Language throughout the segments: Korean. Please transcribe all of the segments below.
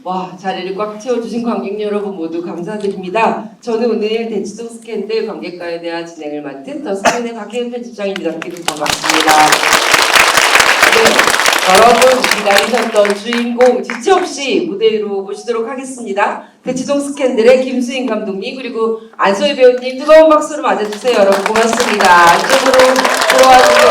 와, 자리를 꽉 채워주신 관객 여러분 모두 감사드립니다. 저는 오늘 대치동 스캔들 관객과에 대한 진행을 맡은 더 스캔의 박혜은 편집장입니다. 모두 반갑습니다. 네, 여러분 기다리셨던 주인공 지체 없이 무대 위로 모시도록 하겠습니다. 대치동 스캔들의 김수인 감독님 그리고 안소희 배우님 뜨거운 박수로 맞아주세요. 여러분 고맙습니다. 안쪽으로 들어와 주세요.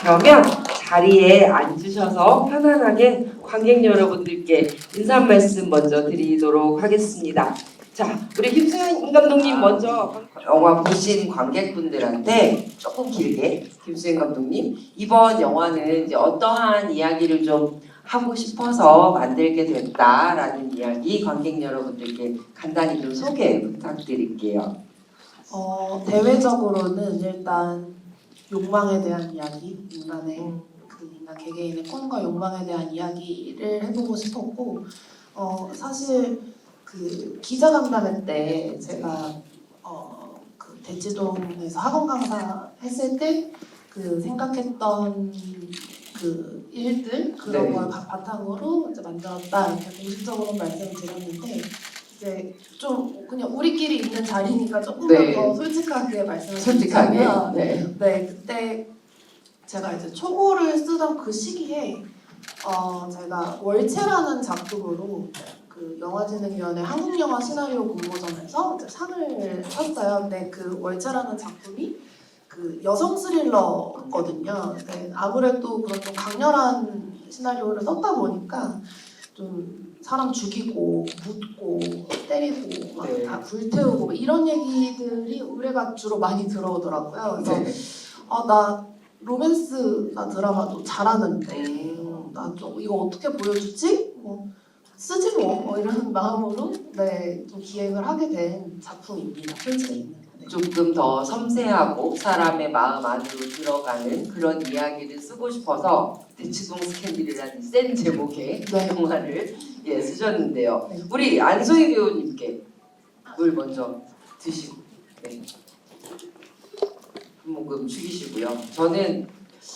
그러면 자리에 앉으셔서 편안하게 관객 여러분들께 인사 말씀 먼저 드리도록 하겠습니다. 자, 우리 김수현 감독님 먼저 영화 보신 관객분들한테 조금 길게 김수현 감독님 이번 영화는 이제 어떠한 이야기를 좀 하고 싶어서 만들게 됐다라는 이야기 관객 여러분들께 간단히 좀 소개 부탁드릴게요. 대외적으로는 일단 욕망에 대한 이야기, 인간 개개인의 꿈과 욕망에 대한 이야기를 해보고 싶었고, 사실 그 기자간담회 때 제가 그 대치동에서 학원 강사 했을 때 그 생각했던 그 일들 그런 걸 바탕으로 이제 만들었다 이렇게 공식적으로 말씀을 드렸는데. 이제 좀 그냥 우리끼리 있는 자리니까 조금만 더 솔직하게 말씀을 드리자면 네, 그때 제가 이제 초고를 쓰던 그 시기에 제가 월체라는 작품으로 그 영화진흥위원회 한국영화 시나리오 공모전에서 이제 상을 탔어요. 근데 그 월체라는 작품이 그 여성 스릴러거든요. 네, 아무래도 그런 좀 강렬한 시나리오를 썼다 보니까 좀 사람 죽이고 묻고 때리고 막 다 불태우고 이런 얘기들이 의뢰가 주로 많이 들어오더라고요. 그래서 나 로맨스나 드라마도 잘하는데 나 좀 이거 어떻게 보여주지? 뭐 쓰지 뭐 이런 마음으로 좀 기획을 하게 된 작품입니다. 실제는. 조금 더 섬세하고 사람의 마음 안으로 들어가는 그런 이야기를 쓰고 싶어서 대치동 스캔들이라는 센 제목의 영화를 쓰셨는데요. 우리 안소희 배우님께 물 먼저 드시고 한모금 죽이시고요. 저는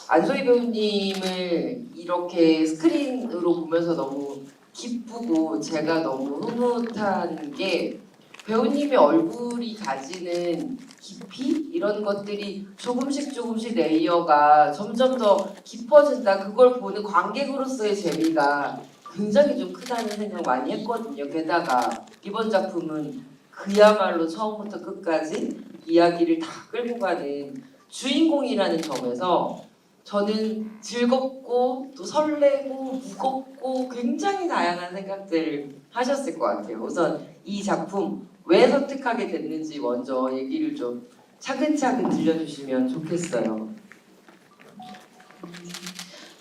안소희 배우님을 이렇게 스크린으로 보면서 너무 기쁘고 제가 너무 흐뭇한 게 배우님의 얼굴이 가지는 깊이 이런 것들이 조금씩 레이어가 점점 더 깊어진다. 그걸 보는 관객으로서의 재미가 굉장히 좀 크다는 생각 많이 했거든요. 게다가 이번 작품은 그야말로 처음부터 끝까지 이야기를 다 끌고 가는 주인공이라는 점에서 저는 즐겁고 또 설레고 무겁고 굉장히 다양한 생각들을 하셨을 것 같아요. 우선 이 작품 왜 선택하게 됐는지 먼저 얘기를 좀 차근차근 들려주시면 좋겠어요.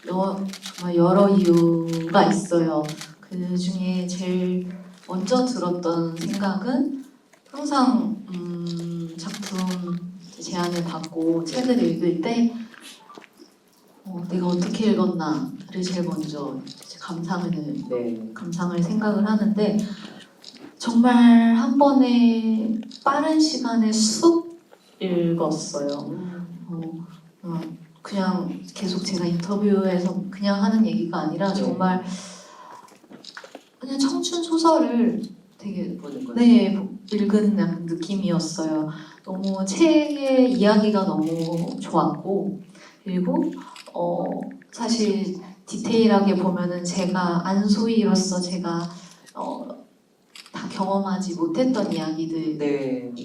정말 여러 이유가 있어요. 그 중에 제일 먼저 들었던 생각은 항상 작품 제안을 받고 책을 읽을 때 내가 어떻게 읽었나를 제일 먼저 감상을 생각을 하는데 정말 한 번에 빠른 시간에 쑥 읽었어요. 그냥 계속 제가 인터뷰에서 그냥 하는 얘기가 아니라 정말 그냥 청춘 소설을 되게 읽은 약간 느낌이었어요. 너무 책의 이야기가 너무 좋았고 그리고 사실 디테일하게 보면은 제가 안소희로서 제가 다 경험하지 못했던 이야기들이지만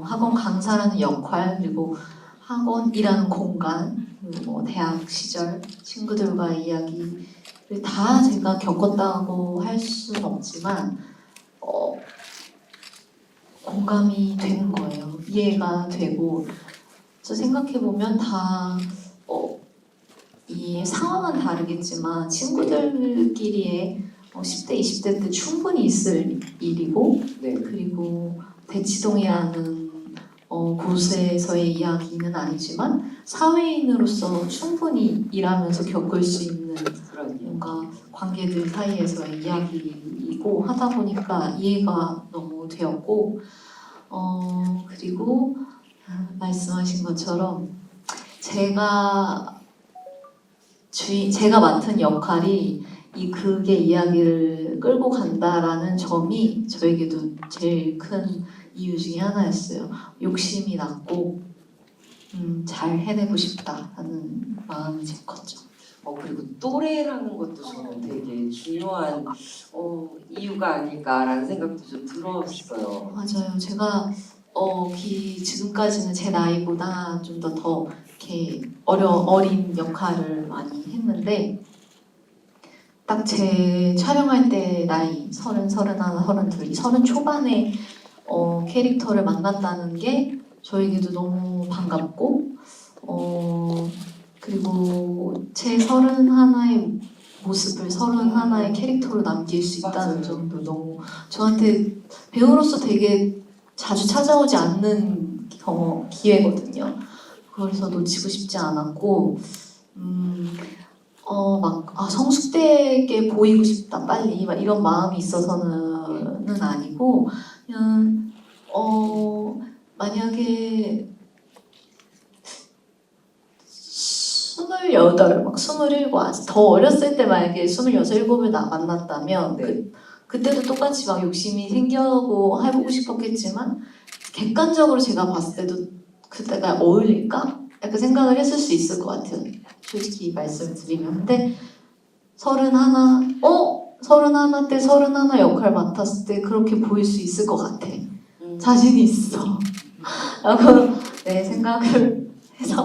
학원 강사라는 역할 그리고 학원이라는 공간 그리고 대학 시절 친구들과의 이야기를 다 제가 겪었다고 할 수는 없지만 공감이 되는 거예요. 이해가 되고 생각해보면 다 이 상황은 다르겠지만 친구들끼리의 10대, 20대 때 충분히 있을 일이고 그리고 대치동이라는 곳에서의 이야기는 아니지만 사회인으로서 충분히 일하면서 겪을 수 있는 뭔가 관계들 사이에서의 이야기이고 하다 보니까 이해가 너무 되었고 그리고 말씀하신 것처럼 제가 맡은 역할이 이 극의 이야기를 끌고 간다라는 점이 저에게도 제일 큰 이유 중에 하나였어요. 욕심이 났고 잘 해내고 싶다라는 마음이 제일 컸죠. 그리고 또래라는 것도 저는 되게 중요한 이유가 아닐까라는 생각도 좀 들었어요. 맞아요. 제가 지금까지는 제 나이보다 좀 더 이렇게 어린 역할을 많이 했는데 딱 제 촬영할 때 나이 30, 31, 32, 30 초반에 캐릭터를 만났다는 게 저에게도 너무 반갑고 그리고 제 31의 모습을 31의 캐릭터로 남길 수 있다는 맞아요. 점도 너무 저한테 배우로서 되게 자주 찾아오지 않는 기회거든요. 그래서 놓치고 싶지 않았고 성숙되게 보이고 싶다 빨리 막 이런 마음이 있어서는 아니고 그냥 만약에 28, 막 27, 아직 더 어렸을 때 만약에 26, 7을 만났다면 네. 그때도 똑같이 막 욕심이 생겨고 해보고 싶었겠지만 객관적으로 제가 봤을 때도 그때가 어울릴까? 약간 생각을 했을 수 있을 것 같아요. 솔직히 말씀을 드리면. 근데 31 때 31 역할 맡았을 때 그렇게 보일 수 있을 것 같아. 자신이 있어. 라고 생각을 해서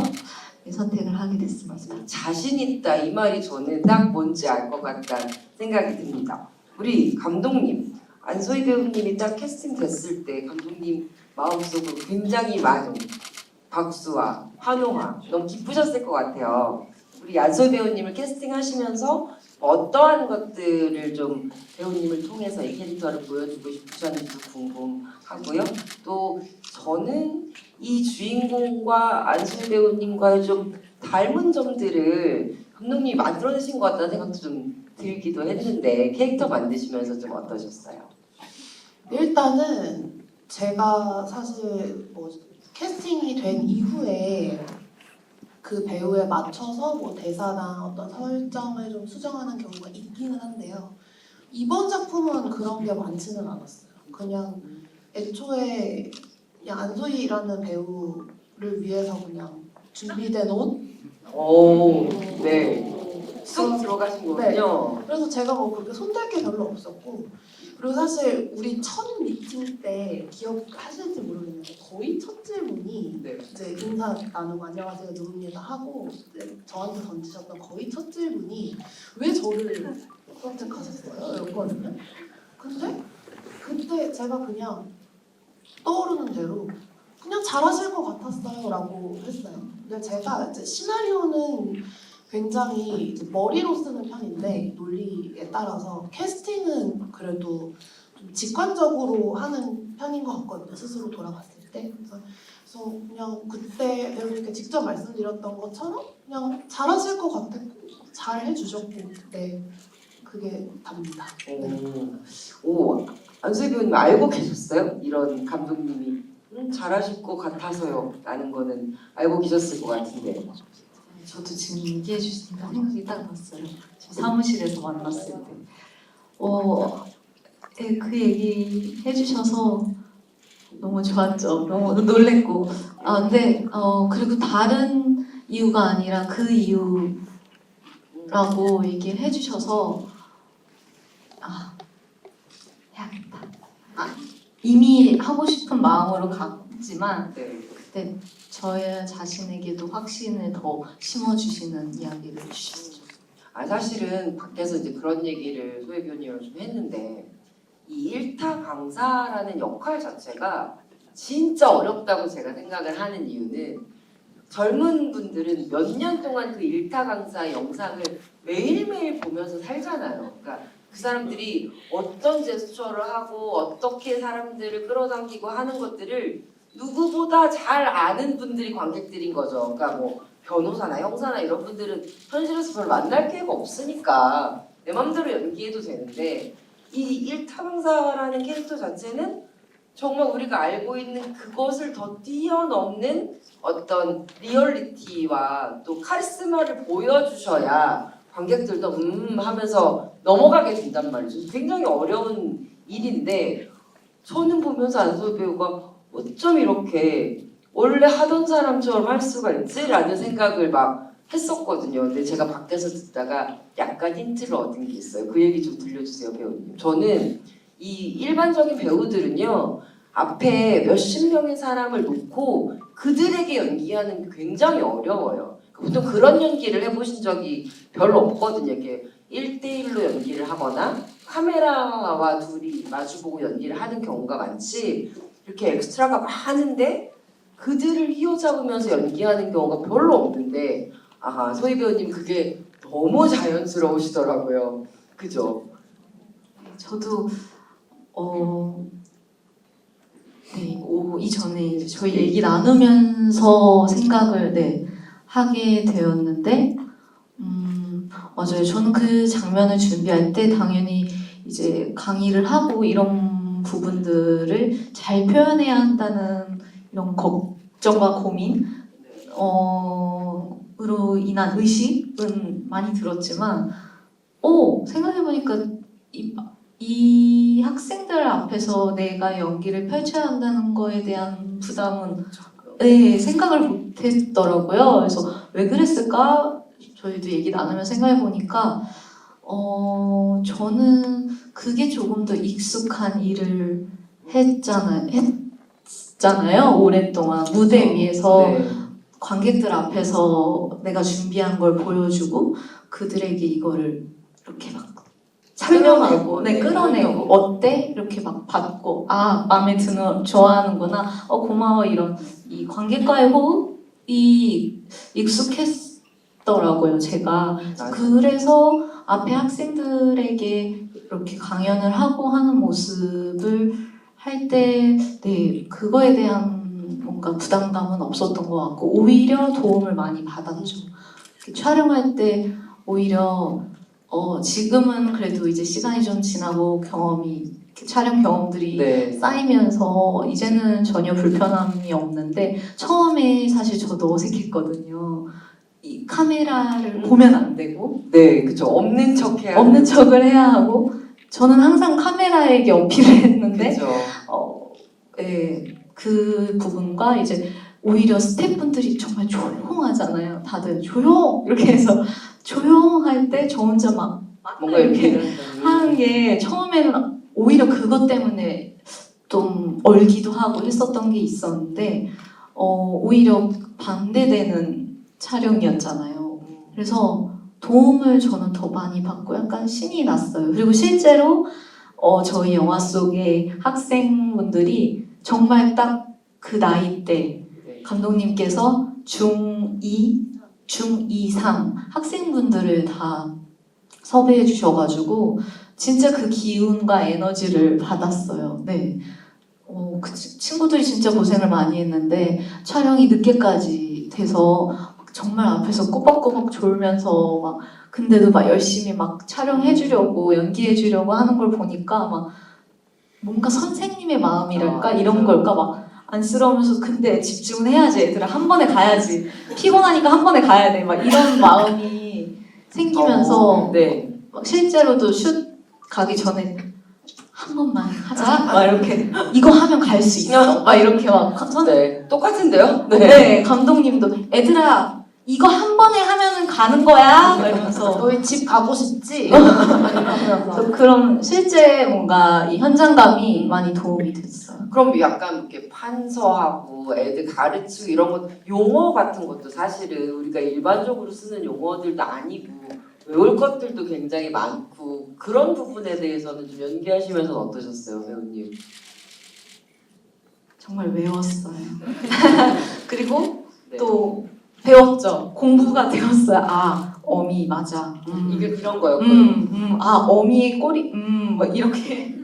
선택을 하게 됐습니다. 자신 있다 이 말이 저는 딱 뭔지 알 것 같다는 생각이 듭니다. 우리 감독님 안소희 배우님이 딱 캐스팅 됐을 때 감독님 마음속으로 굉장히 많은 박수와 환호가 너무 기쁘셨을 것 같아요. 우리 안소희 배우님을 캐스팅하시면서 어떠한 것들을 좀 배우님을 통해서 이 캐릭터를 보여주고 싶으셨는지 궁금하고요. 또 저는 이 주인공과 안소희 배우님과의 좀 닮은 점들을 감독님이 만들어내신 것 같다는 생각도 좀 들기도 했는데 캐릭터 만드시면서 좀 어떠셨어요? 일단은 제가 사실 캐스팅이 된 이후에 그 배우에 맞춰서 대사나 어떤 설정을 좀 수정하는 경우가 있기는 한데요. 이번 작품은 그런 게 많지는 않았어요. 그냥 애초에 그냥 안소희라는 배우를 위해서 그냥 준비된 옷? 오, 네. 쑥 들어가신 거군요. 그래서 제가 그렇게 손댈 게 별로 없었고 그리고 사실 우리 첫 미팅 때 기억하실지 모르겠는데 거의 첫 질문이 네. 이제 인사 나누고 안녕하세요 누굽니다 하고 이제 저한테 던지셨던 거의 첫 질문이 왜 저를 선택하셨어요? 였거든요. 근데 그때 제가 그냥 떠오르는 대로 그냥 잘하실 것 같았어요 라고 했어요. 근데 제가 이제 시나리오는 굉장히 이제 머리로 쓰는 편인데 논리에 따라서 캐스팅은 그래도 좀 직관적으로 하는 편인 것 같거든요. 스스로 돌아봤을 때. 그래서 그냥 그때 배우님께 직접 말씀드렸던 것처럼 그냥 잘하실 것 같았고 잘 해주셨고 네 그게 답니다. 오, 안소희 배우님 알고 계셨어요? 이런 감독님이 잘하실 것 같아서요 라는 거는 알고 계셨을 것 같은데. 저도 지금 얘기해 주시니까 생각이 딱 났어요. 저 사무실에서 만났을 때. 그 얘기 해주셔서 너무 좋았죠. 너무 놀랬고. 근데 그리고 다른 이유가 아니라 그 이유라고 얘기를 해주셔서 해야겠다. 이미 하고 싶은 마음으로 갔지만 네. 그때 저의 자신에게도 확신을 더 심어주시는 이야기를 해주셨죠. 사실은 밖에서 이제 그런 얘기를 소희 배우님이랑 좀 했는데 이 일타 강사라는 역할 자체가 진짜 어렵다고 제가 생각을 하는 이유는 젊은 분들은 몇 년 동안 그 일타 강사 영상을 매일매일 보면서 살잖아요. 그러니까 그 사람들이 어떤 제스처를 하고 어떻게 사람들을 끌어당기고 하는 것들을 누구보다 잘 아는 분들이 관객들인 거죠. 그러니까 변호사나 형사나 이런 분들은 현실에서 별 만날 기회가 없으니까 내 맘대로 연기해도 되는데 이 일타 강사라는 캐릭터 자체는 정말 우리가 알고 있는 그것을 더 뛰어넘는 어떤 리얼리티와 또 카리스마를 보여주셔야 관객들도 하면서 넘어가게 된단 말이죠. 굉장히 어려운 일인데 저는 보면서 안소희 배우가 어쩜 이렇게 원래 하던 사람처럼 할 수가 있지라는 생각을 막 했었거든요. 근데 제가 밖에서 듣다가 약간 힌트를 얻은 게 있어요. 그 얘기 좀 들려주세요, 배우님. 저는 이 일반적인 배우들은요, 앞에 몇십 명의 사람을 놓고 그들에게 연기하는 게 굉장히 어려워요. 보통 그런 연기를 해보신 적이 별로 없거든요. 이렇게 1대1로 연기를 하거나 카메라와 둘이 마주보고 연기를 하는 경우가 많지, 이렇게 엑스트라가 많은데 그들을 휘어잡으면서 연기하는 경우가 별로 없는데, 아, 소희 배우님 그게 너무 자연스러우시더라고요. 그죠? 저도 이전에 이제 저희 얘기 나누면서 생각을 하게 되었는데, 맞아요. 저는 그 장면을 준비할 때 당연히 이제 강의를 하고 이런 부분들을 잘 표현해야 한다는 이런 걱정과 고민, 으로 인한 의식은 많이 들었지만, 생각해보니까 이 학생들 앞에서 내가 연기를 펼쳐야 한다는 거에 대한 부담은 생각을 못했더라고요. 그래서 왜 그랬을까? 저희도 얘기 나누면 생각해보니까 저는 그게 조금 더 익숙한 일을 했잖아요. 오랫동안 무대 위에서 네. 관객들 앞에서 내가 준비한 걸 보여주고 그들에게 이거를 이렇게 막 설명하고, 끌어내고, 어때? 이렇게 막 받고, 마음에 드는, 좋아하는구나, 고마워, 이런, 이 관객과의 호흡이 익숙했더라고요, 제가. 그래서 앞에 학생들에게 이렇게 강연을 하고 하는 모습을 할 때, 그거에 대한 뭔가 부담감은 없었던 것 같고, 오히려 도움을 많이 받았죠. 촬영할 때, 오히려 지금은 그래도 이제 시간이 좀 지나고 촬영 경험들이 쌓이면서 이제는 전혀 불편함이 없는데, 처음에 사실 저도 어색했거든요. 이 카메라를 보면 안 되고, 그쵸. 없는 척을 해야 하고, 저는 항상 카메라에게 어필을 했는데, 그쵸. 그 부분과 이제 오히려 스태프분들이 정말 조용하잖아요. 다들 조용! 이렇게 해서 조용할 때 저 혼자 막 뭔가 이렇게 하는 게 처음에는 오히려 그것 때문에 좀 얼기도 하고 했었던 게 있었는데, 오히려 반대되는 촬영이었잖아요. 그래서 도움을 저는 더 많이 받고 약간 신이 났어요. 그리고 실제로 저희 영화 속의 학생분들이 정말 딱 그 나이 때 감독님께서 중2, 중2, 3 학생분들을 다 섭외해 주셔가지고 진짜 그 기운과 에너지를 받았어요. 그 친구들이 진짜 고생을 많이 했는데 촬영이 늦게까지 돼서 정말 앞에서 꼬박꼬박 졸면서 막 근데도 막 열심히 막 촬영해 주려고 연기해 주려고 하는 걸 보니까 막 뭔가 선생님의 마음이랄까 이런 걸까 막 안쓰러우면서 근데 집중은 해야지 얘들아 한 번에 가야지 피곤하니까 한 번에 가야 돼 막 이런 마음이 생기면서 막 실제로도 슛 가기 전에 한 번만 하자 막 이렇게 이거 하면 갈 수 있어 막 이렇게 막 똑같은데요? 감독님도 애들아 이거 한 번에 하면은 가는 거야 막 이러면서 너희 집 가고 싶지? 그런 실제 뭔가 이 현장감이 많이 도움이 됐어요. 그럼 약간 이렇게 판서하고 애들 가르치고 이런 것 용어 같은 것도 사실은 우리가 일반적으로 쓰는 용어들도 아니고 외울 것들도 굉장히 많고 그런 부분에 대해서는 좀 연기하시면서 어떠셨어요, 배우님? 정말 외웠어요. 그리고 또 배웠죠. 공부가 되었어요. 어미 맞아. 이게 이런 거였고. 어미의 꼬리. 뭐 이렇게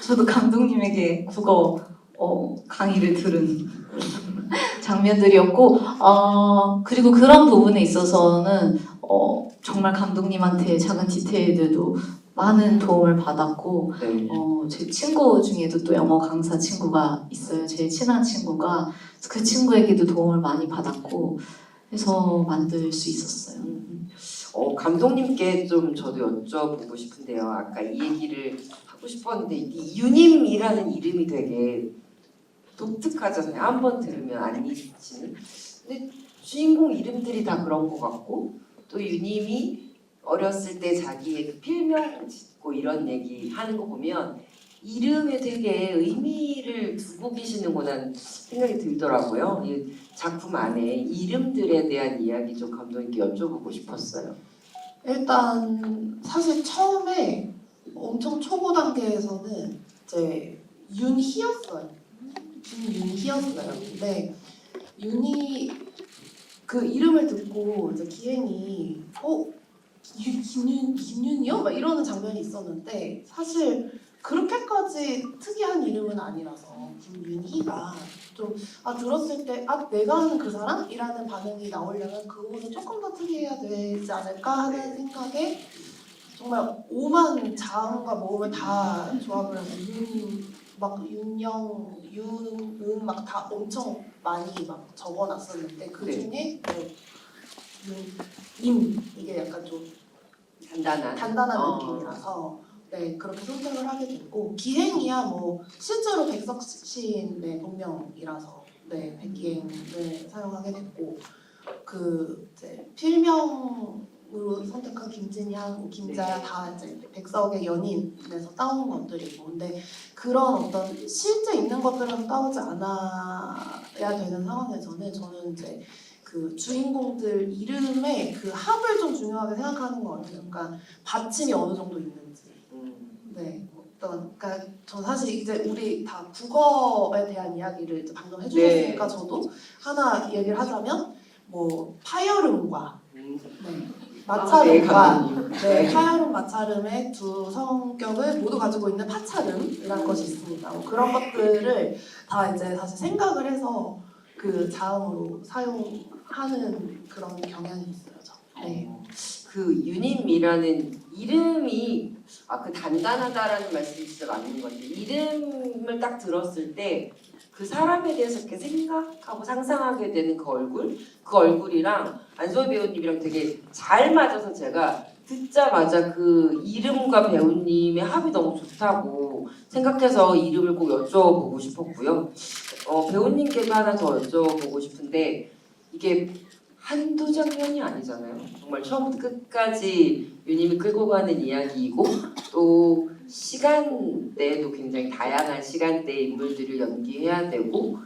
저도 감독님에게 국어 강의를 들은 장면들이었고, 그리고 그런 부분에 있어서는 정말 감독님한테 작은 디테일들도 많은 도움을 받았고 네. 제 친구 중에도 또 영어 강사 친구가 있어요. 제일 친한 친구가 그 친구에게도 도움을 많이 받았고 해서 만들 수 있었어요. 감독님께 좀 저도 여쭤보고 싶은데요. 아까 이 얘기를 하고 싶었는데 이 유님이라는 이름이 되게 독특하잖아요. 한 번 들으면 안 잊히는. 근데 주인공 이름들이 다 그런 것 같고 또 유님이 어렸을 때 자기의 그 필명 짓고 이런 얘기 하는 거 보면 이름에 되게 의미를 두고 계시는구나 생각이 들더라고요. 이 작품 안에 이름들에 대한 이야기 좀 감독님께 여쭤보고 싶었어요. 일단 사실 처음에 엄청 초보 단계에서는 이제 윤희였어요. 윤희였어요. 근데 윤희 그 이름을 듣고 이제 기행이 김윤이요? 막 이러는 장면이 있었는데 사실 그렇게까지 특이한 이름은 아니라서 김윤희가 좀 들었을 때 내가 아는 그 사람이라는 반응이 나오려면 그거는 조금 더 특이해야 되지 않을까 하는 생각에 정말 오만 자음과 모음을 다 조합을 해서 윤영, 윤은 막 다 엄청 많이 막 적어놨었는데 그 중에 임 이게 약간 좀 단단한 느낌이라서 네 그렇게 선택을 하게 됐고 기행이야 뭐 실제로 백석 시인의 본명이라서 네 백기행을 사용하게 됐고 그 이제 필명으로 선택한 김진향, 김자야 다 이제 백석의 연인에서 따온 것들이고 근데 그런 어떤 실제 있는 것들은 따오지 않아야 되는 상황에서는 저는 이제 그 주인공들 이름의 그 합을 좀 중요하게 생각하는 것 같아요. 그러니까 받침이 어느 정도 있는지. 네. 그러니까 전 사실 이제 우리 다 국어에 대한 이야기를 이제 방금 해주셨으니까 저도 하나 얘기를 하자면 뭐 파열음과 마찰음과 파열음 마찰음의 두 성격을 모두 가지고 있는 파찰음이라는 것이 있습니다. 뭐 그런 것들을 다 이제 사실 생각을 해서 그 자음으로 사용하는 그런 경향이 있어요. 네. 그 유님이라는 이름이 그 단단하다라는 말씀이 진짜 맞는 것 같아요. 이름을 딱 들었을 때 그 사람에 대해서 이렇게 생각하고 상상하게 되는 그 얼굴이랑 안소희 배우님이랑 되게 잘 맞아서 제가 듣자마자 그 이름과 배우님의 합이 너무 좋다고 생각해서 이름을 꼭 여쭤보고 싶었고요. 배우님께도 하나 더 여쭤보고 싶은데 이게 한두 장면이 아니잖아요. 정말 처음부터 끝까지 유님이 끌고 가는 이야기이고 또 시간대에도 굉장히 다양한 시간대의 인물들을 연기해야 되고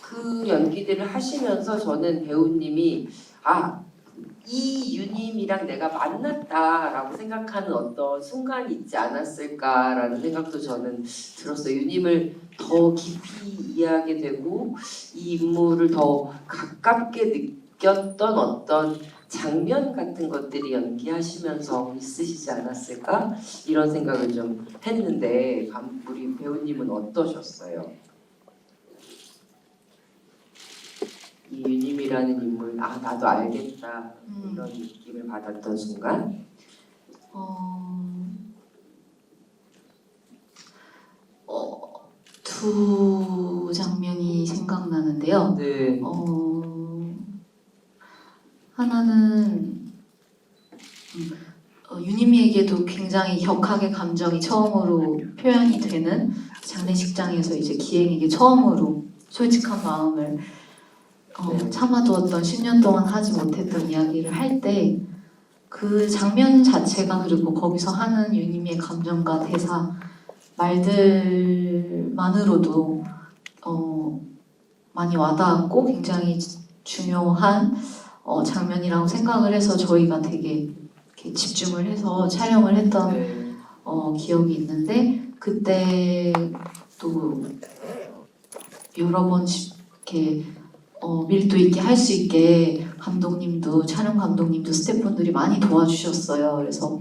그 연기들을 하시면서 저는 배우님이 이 유님이랑 내가 만났다라고 생각하는 어떤 순간이 있지 않았을까라는 생각도 저는 들었어요. 유님을 더 깊이 이해하게 되고 이 인물을 더 가깝게 느꼈던 어떤 장면 같은 것들이 연기하시면서 있으시지 않았을까 이런 생각을 좀 했는데 우리 배우님은 어떠셨어요? 이 유님이라는 인물 나도 알겠다 이런 느낌을 받았던 순간 두 장면이 생각나는데요. 네. 하나는 유니미에게도 굉장히 격하게 감정이 처음으로 표현이 되는 장례식장에서 이제 기행에게 처음으로 솔직한 마음을 참아두었던 10년 동안 하지 못했던 이야기를 할 때 그 장면 자체가 그리고 거기서 하는 유니미의 감정과 대사 말들만으로도 많이 와닿았고 굉장히 중요한 장면이라고 생각을 해서 저희가 되게 이렇게 집중을 해서 촬영을 했던 기억이 있는데 그때 또 여러 번 이렇게 밀도 있게 할 수 있게 감독님도 촬영 감독님도 스태프분들이 많이 도와주셨어요. 그래서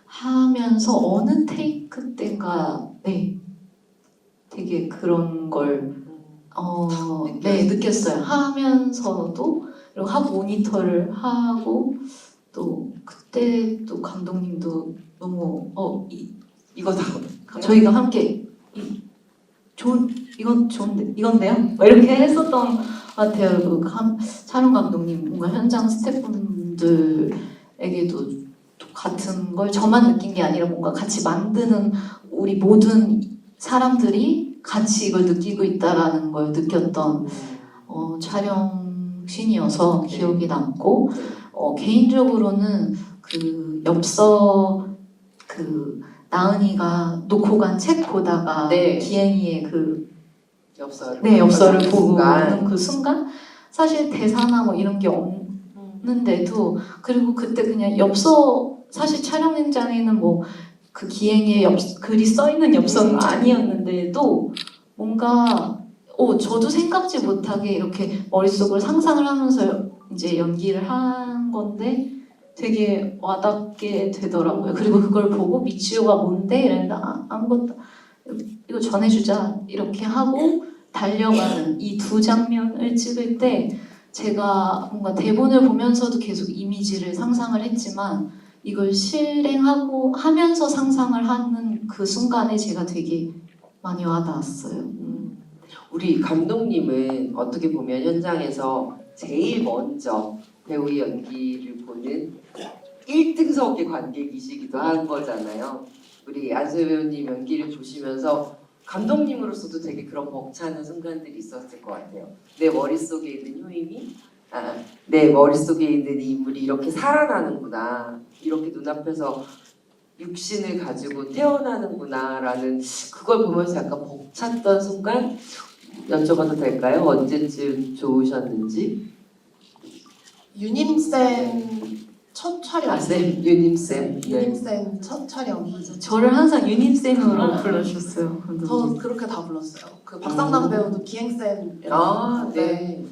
하면서 어느 테이크 때인가 되게 그런 걸 느꼈어요. 하면서도 그리고 모니터를 하고 또 그때 또 감독님도 너무 이거다. 저희가 함께 이건 좋은데 이건데요? 막 이렇게 했었던 것 같아요. 촬영 감독님 뭔가 현장 스태프분들에게도 같은 걸 저만 느낀 게 아니라 뭔가 같이 만드는 우리 모든 사람들이 같이 이걸 느끼고 있다라는 걸 느꼈던 촬영 씬이어서 기억이 남고 개인적으로는 그 엽서 나은이가 놓고 간 책 보다가 네. 기행이의 엽서를 엽서를 보고 순간. 있는 그 순간 사실 대사나 뭐 이런 게 없는데도 그리고 그때 그냥 엽서 사실 촬영 현장에는 뭐 그 기행의 글이 써 있는 엽서는 아니었는데도 뭔가 저도 생각지 못하게 이렇게 머릿속으로 상상을 하면서 이제 연기를 한 건데 되게 와닿게 되더라고요. 그리고 그걸 보고 미치오가 뭔데? 이랬는데 아무것도 이거 전해주자 이렇게 하고 달려가는 이 두 장면을 찍을 때 제가 뭔가 대본을 보면서도 계속 이미지를 상상을 했지만 이걸 실행하고 하면서 상상을 하는 그 순간에 제가 되게 많이 와닿았어요. 우리 감독님은 어떻게 보면 현장에서 제일 먼저 배우의 연기를 보는 1등석의 관객이시기도 한 거잖아요. 우리 안소희 배우님 연기를 보시면서 감독님으로서도 되게 그런 벅차는 순간들이 있었을 것 같아요. 내 머릿속에 있는 효임이 내 머릿속에 있는 이 인물이 이렇게 살아나는구나, 이렇게 눈앞에서 육신을 가지고 태어나는구나 라는 그걸 보면서 약간 벅찼던 순간 여쭤봐도 될까요? 언제쯤 좋으셨는지? 유님쌤 첫 촬영. 쌤, 유님쌤. 유님쌤 첫 촬영이 저를 항상 유님쌤으로 불러주셨어요. 저 그렇게 다 불렀어요. 그 박상남 배우도 기행쌤. 네.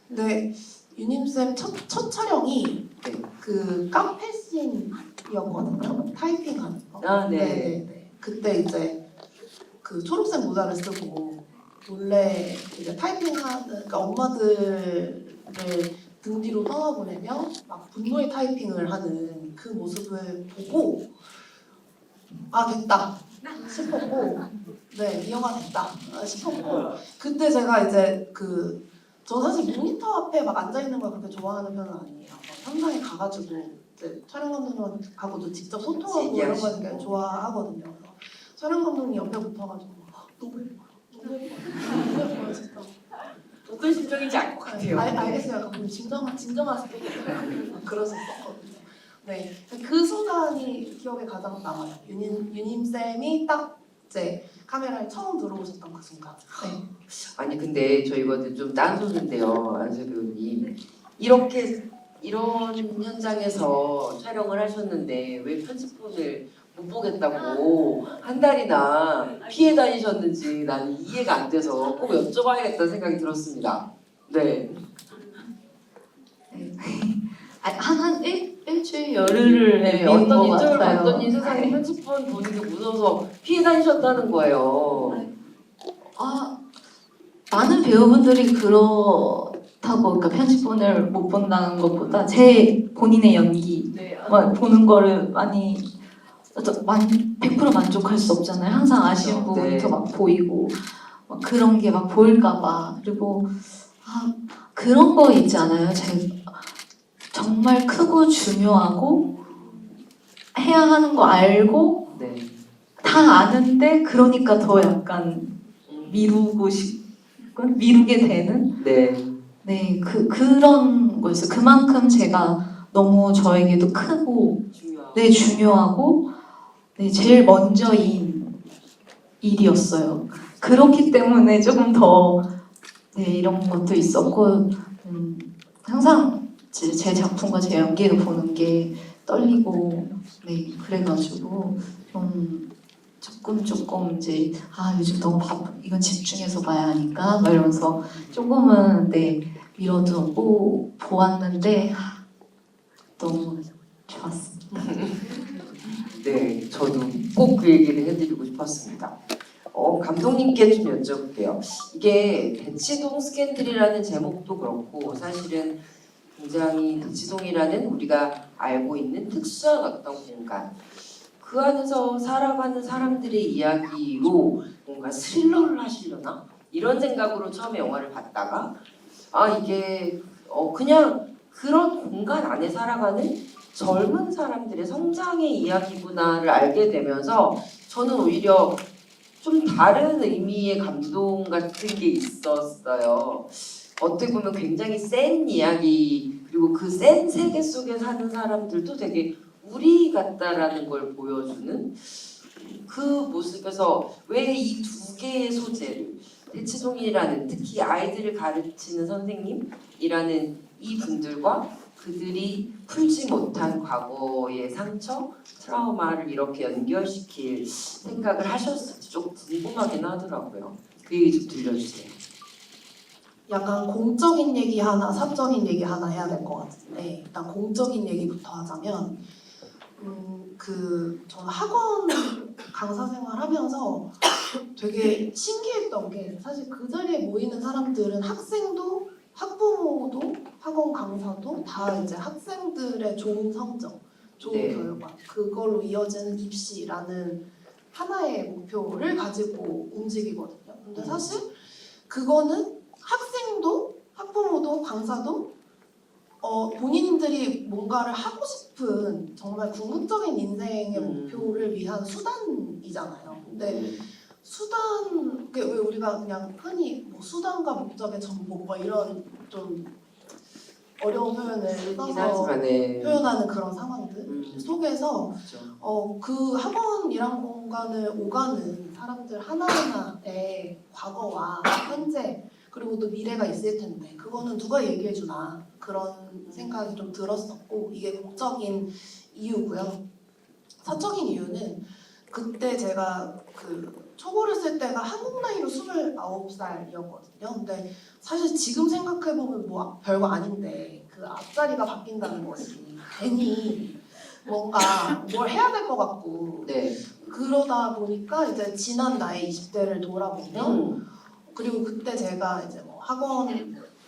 근데 유님쌤 첫 촬영이 네. 그 카페 씬이었거든요. 타이핑하는 거. 네. 그때 이제 그 초록색 모자를 쓰고 몰래 이제 타이핑하는, 그러니까 엄마들을 등 뒤로 떠나보내며 막 분노의 타이핑을 하는 그 모습을 보고 됐다 싶었고, 이 영화 됐다 싶었고, 그때 제가 이제 저 사실 모니터 앞에 막 앉아 있는 걸 그렇게 좋아하는 편은 아니에요. 현장에 가가지고 이제 촬영 감독님하고도 직접 소통하고 이런 걸 되게 좋아하거든요. 그래서 촬영 감독님 옆에 붙어가지고 너무 예뻐요 진짜. 어떤 심정인지 알 것 같아요. 알겠어요. 감독님 진정하세요. 그러셨었거든요. 네, 그 순간이 기억에 가장 남아요. 유님 쌤이 딱 이제 카메라에 처음 들어오셨던 그 순간. 네. 아니 근데 저 이거는 좀 딴소리인데요, 안소희 배우님. 이런 현장에서 촬영을 하셨는데 왜 편집본을 못 보겠다고 한 달이나 피해 다니셨는지 나는 이해가 안 돼서 꼭 여쭤봐야겠다는 생각이 들었습니다. 네. 한 일주일 열흘을 어떤 것 인터뷰를 같아요. 봤더니 세상에 편집본 보는 게 무서워서 피해 다니셨다는 거예요. 많은 배우분들이 그렇다고, 그러니까 편집본을 못 본다는 것보다 제 본인의 연기 보는 거를 많이 100% 만족할 수 없잖아요. 항상 아쉬운 부분이 더 막 보이고 막 그런 게 막 보일까봐. 그리고 그런 거 있지 않아요? 정말 크고 중요하고 해야 하는 거 알고 다 아는데 그러니까 더 약간 미루게 되는 그런 거였어요. 그만큼 제가 너무 저에게도 크고 중요하고 제일 먼저인 일이었어요. 그렇기 때문에 조금 더 이런 것도 있었고, 항상 제 작품과 제 연기를 보는 게 떨리고 그래가지고 좀 조금 이제 요즘 너무 이건 집중해서 봐야 하니까 막 이러면서 조금은 미뤄두고 보았는데 너무 좋았습니다. 네, 저도 꼭 그 얘기를 해드리고 싶었습니다. 감독님께 좀 여쭤볼게요. 이게 대치동 스캔들이라는 제목도 그렇고 사실은 굉장히 대치동이라는 우리가 알고 있는 특수한 어떤 공간, 그 안에서 살아가는 사람들의 이야기로 뭔가 스릴러를 하시려나? 이런 생각으로 처음에 영화를 봤다가 이게 그냥 그런 공간 안에 살아가는 젊은 사람들의 성장의 이야기구나를 알게 되면서 저는 오히려 좀 다른 의미의 감동 같은 게 있었어요. 어떻게 보면 굉장히 센 이야기 그리고 그 센 세계 속에 사는 사람들도 되게 우리 같다라는 걸 보여주는 그 모습에서 왜 이 두 개의 소재를 대치동이라는 특히 아이들을 가르치는 선생님이라는 이 분들과 그들이 풀지 못한 과거의 상처, 트라우마를 이렇게 연결시킬 생각을 하셨을지 좀 궁금하긴 하더라고요. 그 얘기 좀 들려주세요. 약간 공적인 얘기 하나, 사적인 얘기 하나 해야 될 것 같은데 일단 공적인 얘기부터 하자면 저는 학원 강사 생활하면서 되게 신기했던 게 사실 그 자리에 모이는 사람들은 학생도 학부모도 학원 강사도 다 이제 학생들의 좋은 성적, 좋은 네. 결과 그걸로 이어지는 입시라는 하나의 목표를 가지고 움직이거든요. 근데 사실 그거는 학생도 학부모도 강사도 본인들이 뭔가를 하고 싶은 정말 궁극적인 인생의 목표를 위한 수단이잖아요. 근데 수단, 왜 우리가 그냥 흔히 뭐 수단과 목적의 전복 뭐 이런 좀 어려운 표현을 써서 하지만 네. 표현하는 그런 상황들 속에서 그렇죠. 그 학원이란 공간을 오가는 사람들 하나하나의 과거와 현재 그리고 또 미래가 있을 텐데 그거는 누가 얘기해 주나 그런 생각이 좀 들었었고 이게 공적인 이유고요. 사적인 이유는 그때 제가 그 초고를 쓸 때가 한국 나이로 29살이었거든요. 근데 사실 지금 생각해보면 뭐 별거 아닌데 그 앞자리가 바뀐다는 것이 괜히 뭔가 뭘 해야 될 것 같고 네. 그러다 보니까 이제 지난 나의 20대를 돌아보면 그리고 그때 제가 이제 뭐 학원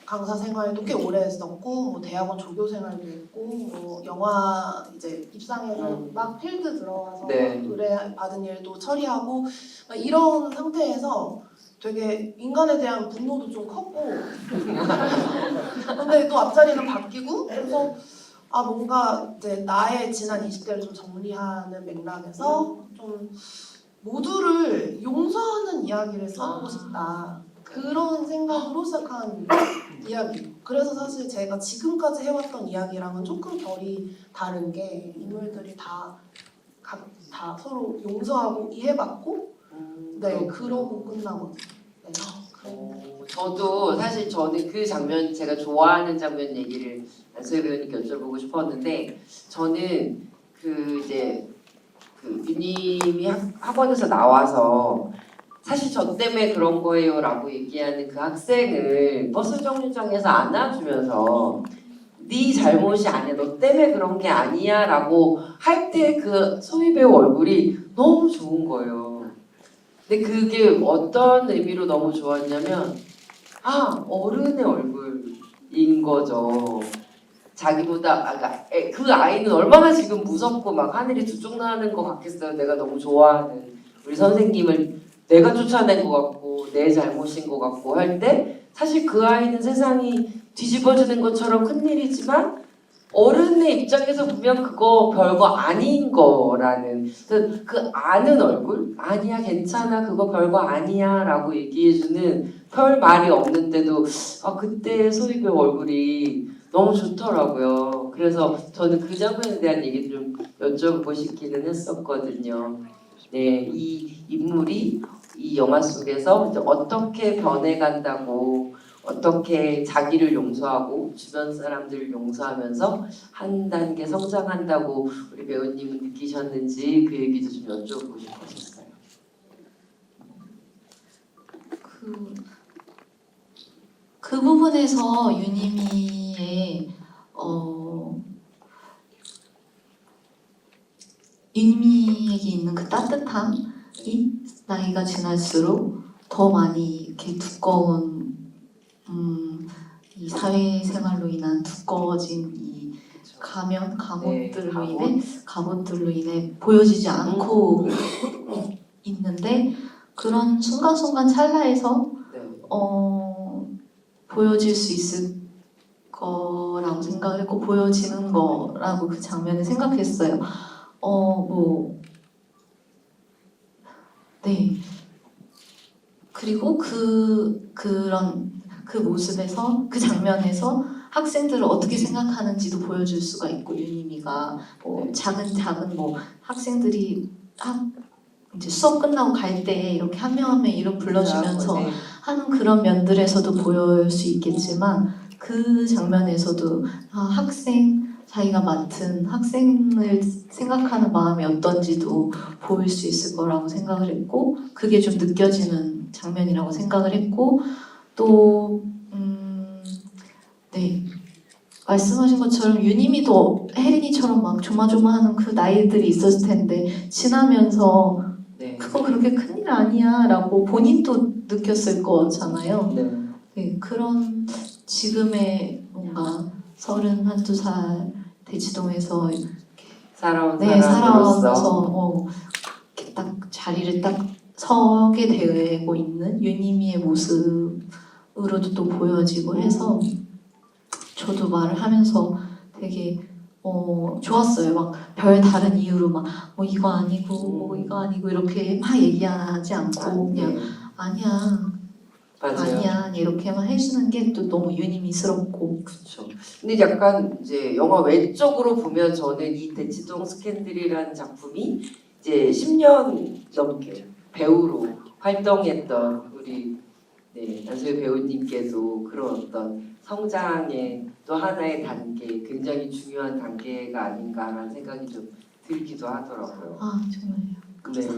강사 생활도 꽤 오래 했었고 뭐 대학원 조교 생활도 했고 뭐 영화 이제 입상해서 막 필드 들어가서 네. 의뢰 받은 일도 처리하고 막 이런 상태에서 되게 인간에 대한 분노도 좀 컸고 근데 또 앞자리는 바뀌고 그래서 뭔가 이제 나의 지난 20대를 좀 정리하는 맥락에서 좀 모두를 용서하는 이야기를 써보고 싶다. 그런 생각으로 시작한 이야기. 그래서 사실 제가 지금까지 해왔던 이야기랑은 조금 결이 다른 게 인물들이 다 서로 용서하고 이해받고 네 그러고 끝나거든요. 네. 저도 사실 저는 그 장면 제가 좋아하는 장면 얘기를 안소희 배우님께 여쭤보고 싶었는데 저는 그 이제 그 유님이 학원에서 나와서 사실 저 때문에 그런 거예요라고 얘기하는 그 학생을 버스 정류장에서 안아주면서 네 잘못이 아니야 너 때문에 그런 게 아니야라고 할 때 그 소희 배우 얼굴이 너무 좋은 거예요. 근데 그게 어떤 의미로 너무 좋았냐면 어른의 얼굴인 거죠. 자기보다 그 아이는 얼마나 지금 무섭고 막 하늘이 두 쪽 나는 것 같겠어요. 내가 너무 좋아하는 우리 선생님을 내가 쫓아낸 것 같고 내 잘못인 것 같고 할 때 사실 그 아이는 세상이 뒤집어지는 것처럼 큰일이지만 어른의 입장에서 보면 그거 별거 아닌 거라는 그 아는 얼굴 아니야 괜찮아 그거 별거 아니야 라고 얘기해주는 별 말이 없는데도 그때 소희 배우 얼굴이 너무 좋더라고요. 그래서 저는 그 장면에 대한 얘기 좀 여쭤보고 싶기는 했었거든요. 네, 이 인물이 이 영화 속에서 이제 어떻게 변해간다고 어떻게 자기를 용서하고 주변 사람들을 용서하면서 한 단계 성장한다고 우리 배우님은 느끼셨는지 그 얘기도 좀 여쭤보고 싶었어요. 그 부분에서 유니미의 유니미에게 있는 그 따뜻함이 나이가 지날수록 더 많이 이렇게 두꺼운 이 사회생활로 인한 두꺼워진 이 갑옷들로 네, 인해 갑옷들로 인해 보여지지 않고 있는데 그런 순간순간 찰나에서 네. 보여질 수 있을 거라고 생각을 했고 보여지는 거라고 그 장면을 생각했어요. 네. 그리고 그런 그 모습에서 그 장면에서 학생들을 어떻게 생각하는지도 보여줄 수가 있고 유니미가 뭐 작은 뭐 학생들이 이제 수업 끝나고 갈 때 이렇게 한 명 한 명 이름 불러주면서 네. 하는 그런 면들에서도 보일 수 있겠지만 그 장면에서도 자기가 맡은 학생을 생각하는 마음이 어떤지도 보일 수 있을 거라고 생각을 했고 그게 좀 느껴지는 장면이라고 생각을 했고 또 네. 말씀하신 것처럼 유니미도 혜린이처럼 막 조마조마하는 그 나이들이 있었을 텐데 지나면서 네. 그거 그렇게 큰일 아니야 라고 본인도 느꼈을 거잖아요. 네. 네, 그런 지금의 뭔가 31~32살 대치동에서 살아온 살아오면서 사람으로서 이렇게 딱 자리를 딱 서게 되고 있는 유니미의 모습으로도 또 보여지고 해서 저도 말을 하면서 되게 좋았어요. 막 별 다른 이유로 막 뭐 이거 아니고 이렇게 막 얘기하지 않고 그냥 네. 아니야 맞아요. 이렇게만 해주는 게 또 너무 유니미스럽고 그렇죠. 근데 약간 이제 영화 외적으로 보면 저는 이 대치동 스캔들이라는 작품이 이제 10년 넘게 배우로 활동했던 우리 안소희 배우님께도 그런 어떤 성장의 또 하나의 단계, 굉장히 중요한 단계가 아닌가라는 생각이 좀 들기도 하더라고요. 아 정말요. 네.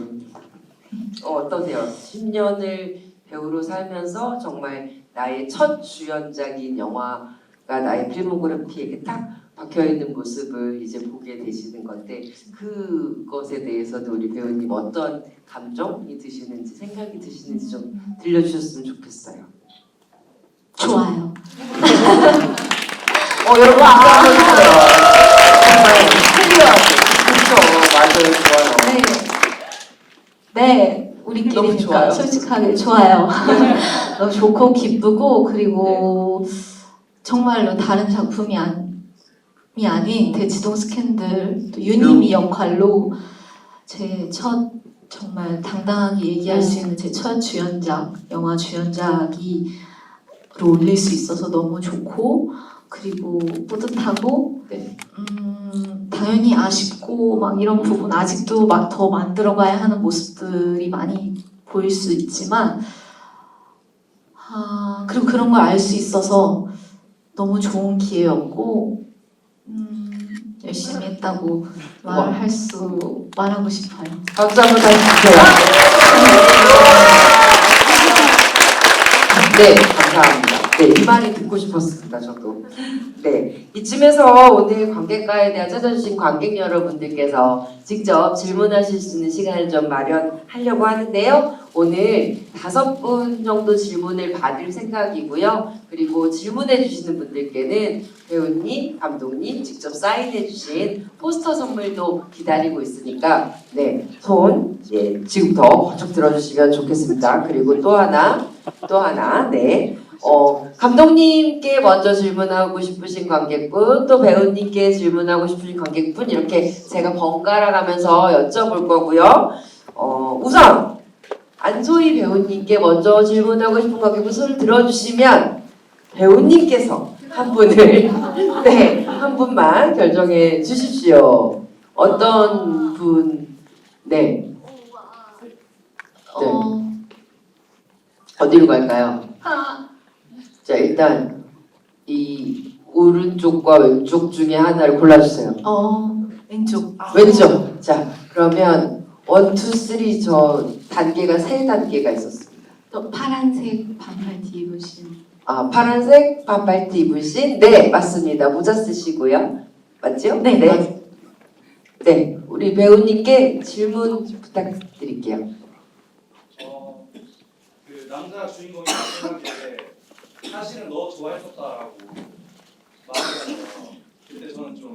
어떠세요? 10년을 배우로 살면서 정말 나의 첫 주연작인 영화가 나의 필모그래피에 이렇게 딱 박혀있는 모습을 이제 보게 되시는 건데 그것에 대해서도 우리 배우님 어떤 감정이 드시는지 생각이 드시는지 좀 들려주셨으면 좋겠어요. 좋아요. 여러분 박수 한번 주세요. 정말 클리어하게. 그렇죠. 맞아요. 좋아요. 네, 너무 우리끼리니까 좋아요. 솔직하게 좋아요. 너무 좋고 기쁘고 그리고 정말로 다른 작품이 아닌 대치동 스캔들 또 유니미 역할로 제 첫 정말 당당하게 얘기할 수 있는 제 첫 주연작 영화 주연작이 로 올릴 수 있어서 너무 좋고 그리고 뿌듯하고 네. 당연히 아쉽고 막 이런 부분 아직도 막 더 만들어가야 하는 모습들이 많이 보일 수 있지만 그리고 그런 걸 알 수 있어서 너무 좋은 기회였고 열심히 했다고 말하고 싶어요. 박수 한번 다시 주세요. 네, 감사합니다. 네, 이 말이 듣고 싶었습니다, 저도. 네, 이쯤에서 오늘 관객과에 대한 찾아주신 관객 여러분들께서 직접 질문하실 수 있는 시간을 좀 마련하려고 하는데요. 오늘 5분 정도 질문을 받을 생각이고요. 그리고 질문해 주시는 분들께는 배우님, 감독님 직접 사인해 주신 포스터 선물도 기다리고 있으니까 손 지금부터 번쩍 들어주시면 좋겠습니다. 그리고 또 하나 감독님께 먼저 질문하고 싶으신 관객분, 또 배우님께 질문하고 싶으신 관객분 이렇게 제가 번갈아 가면서 여쭤볼 거고요. 우선 안소희 배우님께 먼저 질문하고 싶은 관객분 손을 들어주시면 배우님께서 한 분을 한 분만 결정해 주십시오. 어떤 분? 어디로 갈까요? 자, 일단 이 오른쪽과 왼쪽 중에 하나를 골라주세요. 왼쪽. 왼쪽. 자, 그러면 1, 2, 3 저 단계가 3단계가 있었습니다. 또 파란색 반팔티 입으신. 파란색 반팔티 입으신 네, 맞습니다. 모자 쓰시고요. 맞죠? 네. 네, 우리 배우님께 질문 부탁드릴게요. 그 남자 주인공이 마지막에 사실은 너 좋아했었다라고 말하잖아요. 그때 저는 좀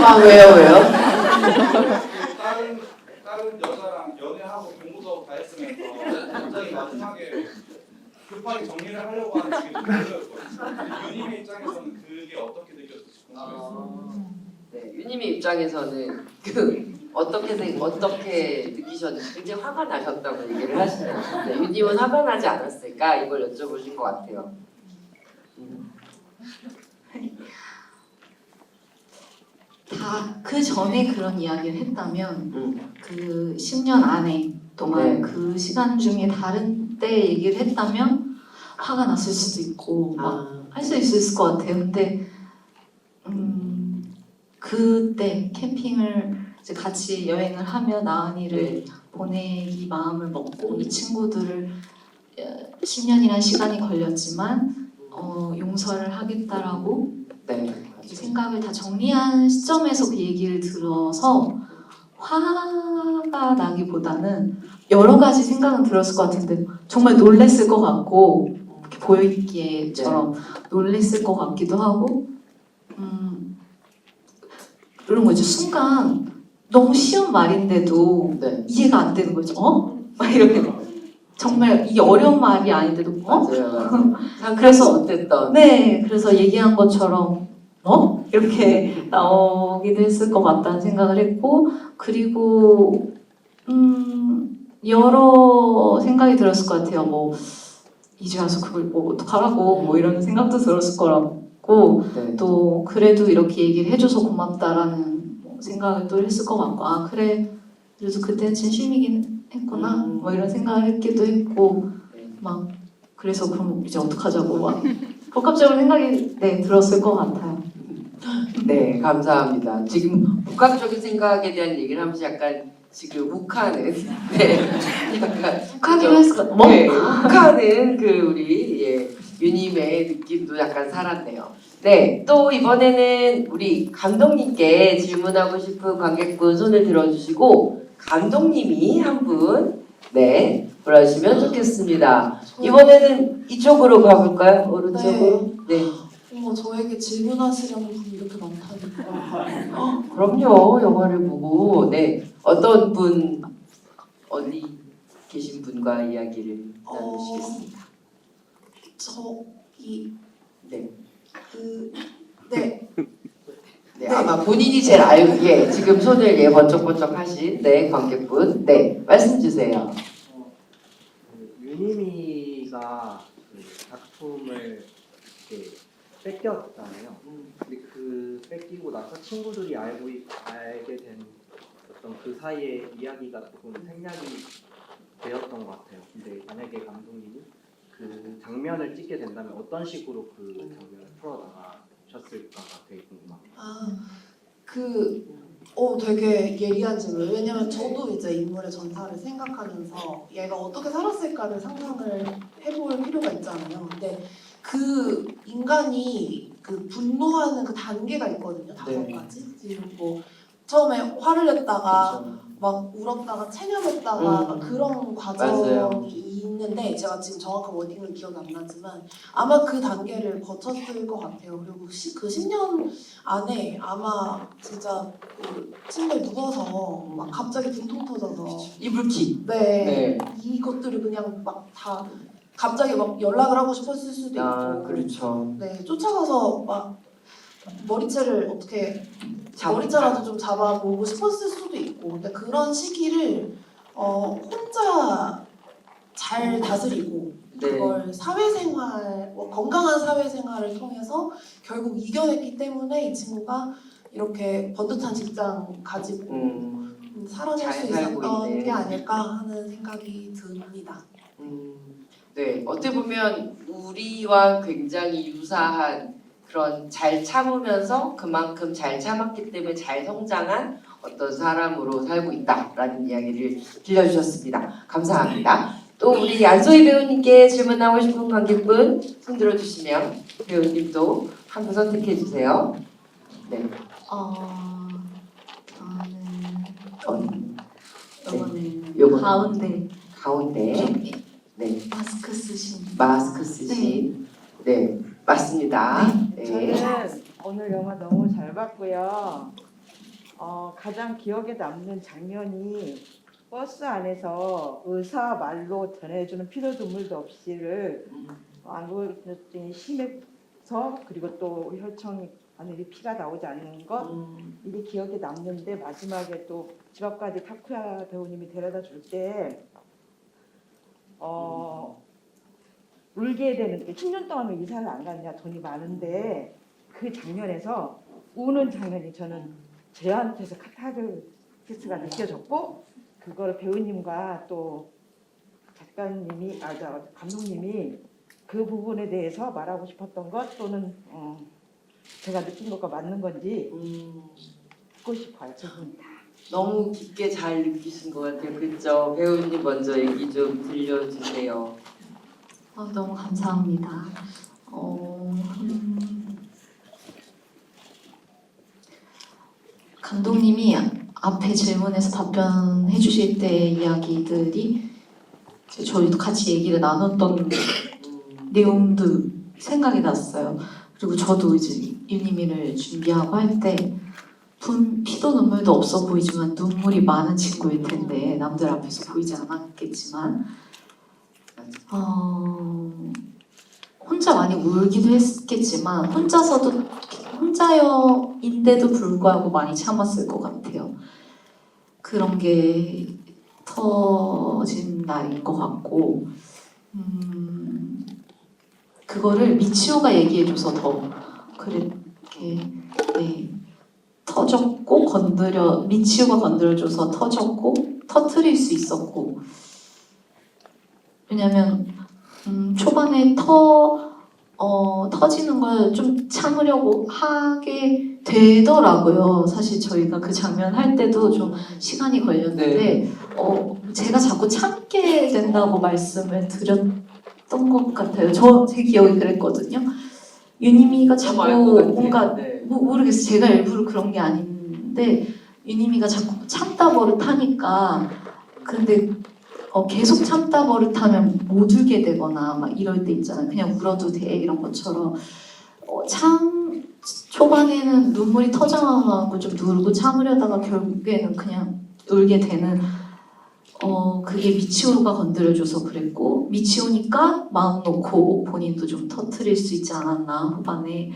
아 왜요? 다른 여자랑 연애하고 공부도 다 했으면서 갑자기 마지막에 급하게 정리를 하려고 하는 지금 별로였거든요. 유님의 입장에서는 그게 어떻게 느껴질지 궁금해요. 네, 유님의 입장에서는 어떻게 느끼셨는지 굉장히 화가 나셨다고 얘기를 하시네요. 네, 유님은 화가 나지 않았을까 이걸 여쭤보신 것 같아요. 다 그 전에 그런 이야기를 했다면 그 10년 안에 동안 네. 그 시간 중에 다른 때 얘기를 했다면 화가 났을 수도 있고 막 할 수 있을 것 같아요. 근데 그때 캠핑을 이제 같이 여행을 하며 나은이를 네. 보내기 마음을 먹고 이 친구들을 10년이라는 시간이 걸렸지만 용서를 하겠다라고 네. 이 생각을 다 정리한 시점에서 그 얘기를 들어서 화가 나기보다는 여러 가지 생각은 들었을 것 같은데 정말 놀랬을 것 같고 이렇게 보여있기에처럼 놀랬을 것 같기도 하고 그런 거죠. 순간 너무 쉬운 말인데도 네. 이해가 안 되는 거죠. 어? 막 이렇게 정말 이게 어려운 말이 아닌데도 어? 맞아요. 그래서 못했던. 네, 그래서 얘기한 것처럼 이렇게 나오기도 했을 것 같다는 생각을 했고 그리고 여러 생각이 들었을 것 같아요. 뭐 이제 와서 그걸 뭐 어떡하라고 뭐 이런 생각도 들었을 거라고 네. 또 그래도 이렇게 얘기를 해줘서 고맙다라는 생각을 또 했을 것 같고 아 그래 그래도 그때는 진심이긴 했구나 뭐 이런 생각을 했기도 했고 막 그래서 그럼 이제 어떡하자고 막 복합적으로 생각이 들었을 것 같아요. 네, 감사합니다. 지금 복합적인 생각에 대한 얘기를 하면서 약간 지금 욱하는, 네, 약간 욱하기도 했어. 뭐? 네, 욱하는 그 우리 유님의 느낌도 약간 살았네요. 네, 또 이번에는 우리 감독님께 질문하고 싶은 관객분 손을 들어주시고 감독님이 한 분, 네, 불러주시면 좋겠습니다. 이번에는 이쪽으로 가볼까요? 오른쪽으로? 네. 저에게 질문하시려는 분이 이렇게 많다니까. 그럼요. 영화를 보고 네 어떤 분 어디 계신 분과 이야기를 나누시겠습니다. 저기 네. 네. 네, 아마 본인이 제일 알기에 지금 손을 번쩍번쩍 하신 네 관객분 네 말씀 주세요. 유니미가 그 작품을 이렇게 뺏겼잖아요. 근데 그 뺏기고 나서 친구들이 알게 된 어떤 그 사이의 이야기가 조금 생략이 되었던 것 같아요. 근데 만약에 감독님이 그 장면을 찍게 된다면 어떤 식으로 그 장면을 풀어나가셨을까가 되게 궁금합니다. 되게 예리한 질문. 왜냐면 저도 이제 인물의 전사를 생각하면서 얘가 어떻게 살았을까를 상상을 해볼 필요가 있잖아요. 근데 그 인간이 그 분노하는 그 단계가 있거든요. 5가지. 지금 뭐 처음에 화를 냈다가 막 울었다가 체념했다가 막 그런 과정이 맞아요. 있는데 제가 지금 정확한 워딩은 기억이 안 나지만 아마 그 단계를 거쳤을 것 같아요. 그리고 그 10년 안에 아마 진짜 그 침대에 누워서 막 갑자기 분통 터져서 이불킥. 네. 이것들을 그냥 막 다 갑자기 막 연락을 하고 싶었을 수도 있고 그렇죠. 네 쫓아가서 막 머리채를 어떻게 머리채라도 좀 잡아보고 싶었을 수도 있고 근데 그런 시기를 혼자 잘 다스리고 그걸 사회생활 건강한 사회생활을 통해서 결국 이겨냈기 때문에 이 친구가 이렇게 번듯한 직장 가지고 살아낼 수 있었던 게 아닐까 하는 생각이 듭니다. 네, 어떻게 보면 우리와 굉장히 유사한 그런 잘 참으면서 그만큼 잘 참았기 때문에 잘 성장한 어떤 사람으로 살고 있다라는 이야기를 들려주셨습니다. 감사합니다. 또 우리 안소희 배우님께 질문하고 싶은 관객분 손 들어주시면 배우님도 한 분 선택해 주세요. 네. 이거는 요거는. 가운데 가운데 좀 네. 마스크 쓰신 네 맞습니다. 네. 저는 오늘 영화 너무 잘 봤고요. 가장 기억에 남는 장면이 버스 안에서 의사 말로 전해주는 피도 눈물도 없이를 안구증이 심해서 그리고 또 혈청 안에 피가 나오지 않는 것 이게 기억에 남는데 마지막에 또 집 앞까지 타쿠야 배우님이 데려다 줄 때 울게 되는 게 10년 동안 왜 이사를 안 갔냐 돈이 많은데 그 장면에서 우는 장면이 저는 저한테서 카타르시스가 느껴졌고 그걸 배우님과 또 작가님이 감독님이 그 부분에 대해서 말하고 싶었던 것 또는 제가 느낀 것과 맞는 건지 듣고 싶어요. 두 분 다. 너무 깊게 잘 느끼신 것 같아요. 그렇죠? 배우님 먼저 얘기 좀 들려주세요. 너무 감사합니다. 감독님이 앞에 질문에서 답변해 주실 때 이야기들이 저희도 같이 얘기를 나눴던 내용도 생각이 났어요. 그리고 저도 이제 유니미를 준비하고 할 때 피도 눈물도 없어 보이지만 눈물이 많은 친구일 텐데 남들 앞에서 보이지 않았겠지만 혼자 많이 울기도 했겠지만 혼자여인데도 불구하고 많이 참았을 것 같아요. 그런 게 터진 날인 것 같고 그거를 미치오가 얘기해줘서 더 그렇게 터졌고 미치오가 건드려줘서 터졌고 터트릴 수 있었고 왜냐면 초반에 터지는 걸 좀 참으려고 하게 되더라고요. 사실 저희가 그 장면 할 때도 좀 시간이 걸렸는데 제가 자꾸 참게 된다고 말씀을 드렸던 것 같아요. 제 기억이 그랬거든요. 유니미가 자꾸 뭔가 모르겠어요. 제가 일부러 그런 게 아닌데 유니미가 자꾸 참다 버릇하니까 근데 계속 참다 버릇하면 못 울게 되거나 막 이럴 때 있잖아요. 그냥 울어도 돼 이런 것처럼 초반에는 눈물이 터져나가고 좀 누르고 참으려다가 결국에는 그냥 울게 되는 그게 미치오가 건드려줘서 그랬고 미치오니까 마음 놓고 본인도 좀 터트릴 수 있지 않았나 후반에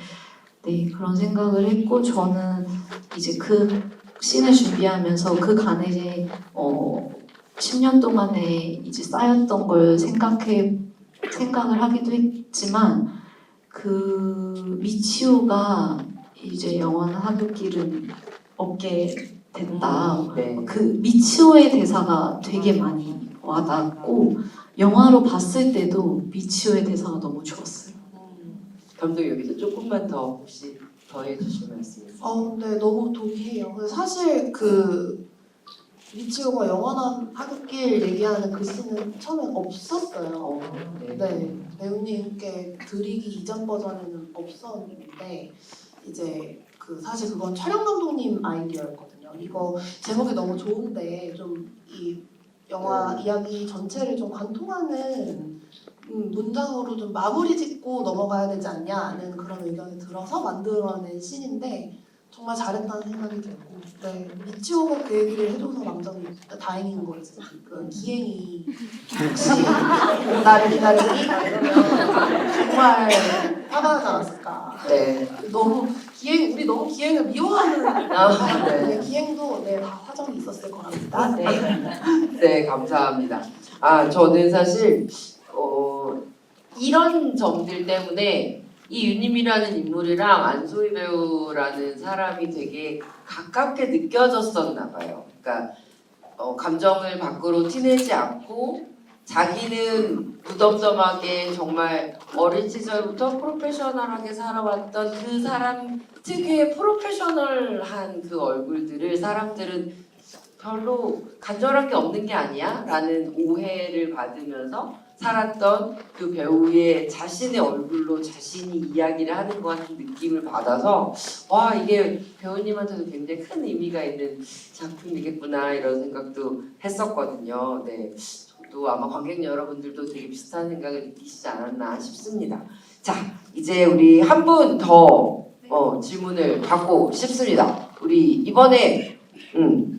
그런 생각을 했고 저는 이제 그 씬을 준비하면서 그 간에 10년 동안에 이제 쌓였던 걸 생각을 하기도 했지만 그 미치오가 이제 영원한 하굣길은 없게 된다. 그 미치오의 대사가 되게 많이 와닿고 영화로 봤을 때도 미치오의 대사가 너무 좋았어요. 감독님 여기서 조금만 더 혹시 더 해주실 말씀 있으세요? 네, 너무 동의해요. 근데 사실 그 미치오가 영원한 하굣길 얘기하는 그 씬은 처음엔 없었어요. 네, 배우님께 드리기 이전 버전에는 없었는데 이제 사실 그건 촬영 감독님 아이디어였거든요. 이거 제목이 너무 좋은데 좀 이 영화 이야기 전체를 좀 관통하는 문장으로 좀 마무리 짓고 넘어가야 되지 않냐는 그런 의견이 들어서 만들어낸 씬인데 정말 잘했다는 생각이 들고 미치오가 그 얘기를 해줘서 완전히 다행인 거지. 그 기행이 혹시 나를 기다리니? 이러면 정말 화가 나지 않았을까. 너무 우리 너무 기행을 미워하는 기행도 다 사정이 있었을 거랍니다. 네, 감사합니다. 저는 사실 이런 점들 때문에 이 유님이라는 인물이랑 안소희 배우라는 사람이 되게 가깝게 느껴졌었나 봐요. 그러니까 감정을 밖으로 티내지 않고 자기는 무덤덤하게 정말 어린 시절부터 프로페셔널하게 살아왔던 그 사람 특유의 프로페셔널한 그 얼굴들을 사람들은 별로 간절한 게 없는 게 아니야? 라는 오해를 받으면서 살았던 그 배우의 자신의 얼굴로 자신이 이야기를 하는 것 같은 느낌을 받아서 와 이게 배우님한테도 굉장히 큰 의미가 있는 작품이겠구나 이런 생각도 했었거든요. 저도 아마 관객 여러분들도 되게 비슷한 생각을 느끼시지 않았나 싶습니다. 자 이제 우리 한 분 더 질문을 받고 싶습니다. 우리 이번에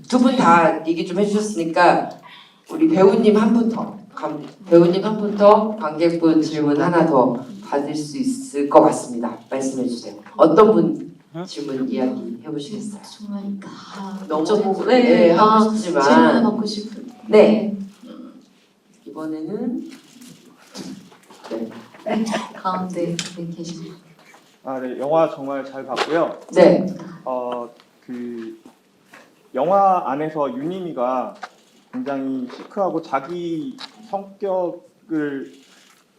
두 분 다 얘기 좀 해주셨으니까 우리 배우님 한 분 더, 배우님 한 분 더 관객분 질문 하나 더 받을 수 있을 것 같습니다. 말씀해 주세요. 어떤 분 질문 이야기 해보시겠어요? 정말 다 너무 여쭤보고 네, 다 하고 싶지만 질문을 받고 싶은 네. 이번에는 가운데 계십니다. 아, 네. 영화 정말 잘 봤고요. 네. 그 영화 안에서 유니미가 굉장히 시크하고 자기 성격을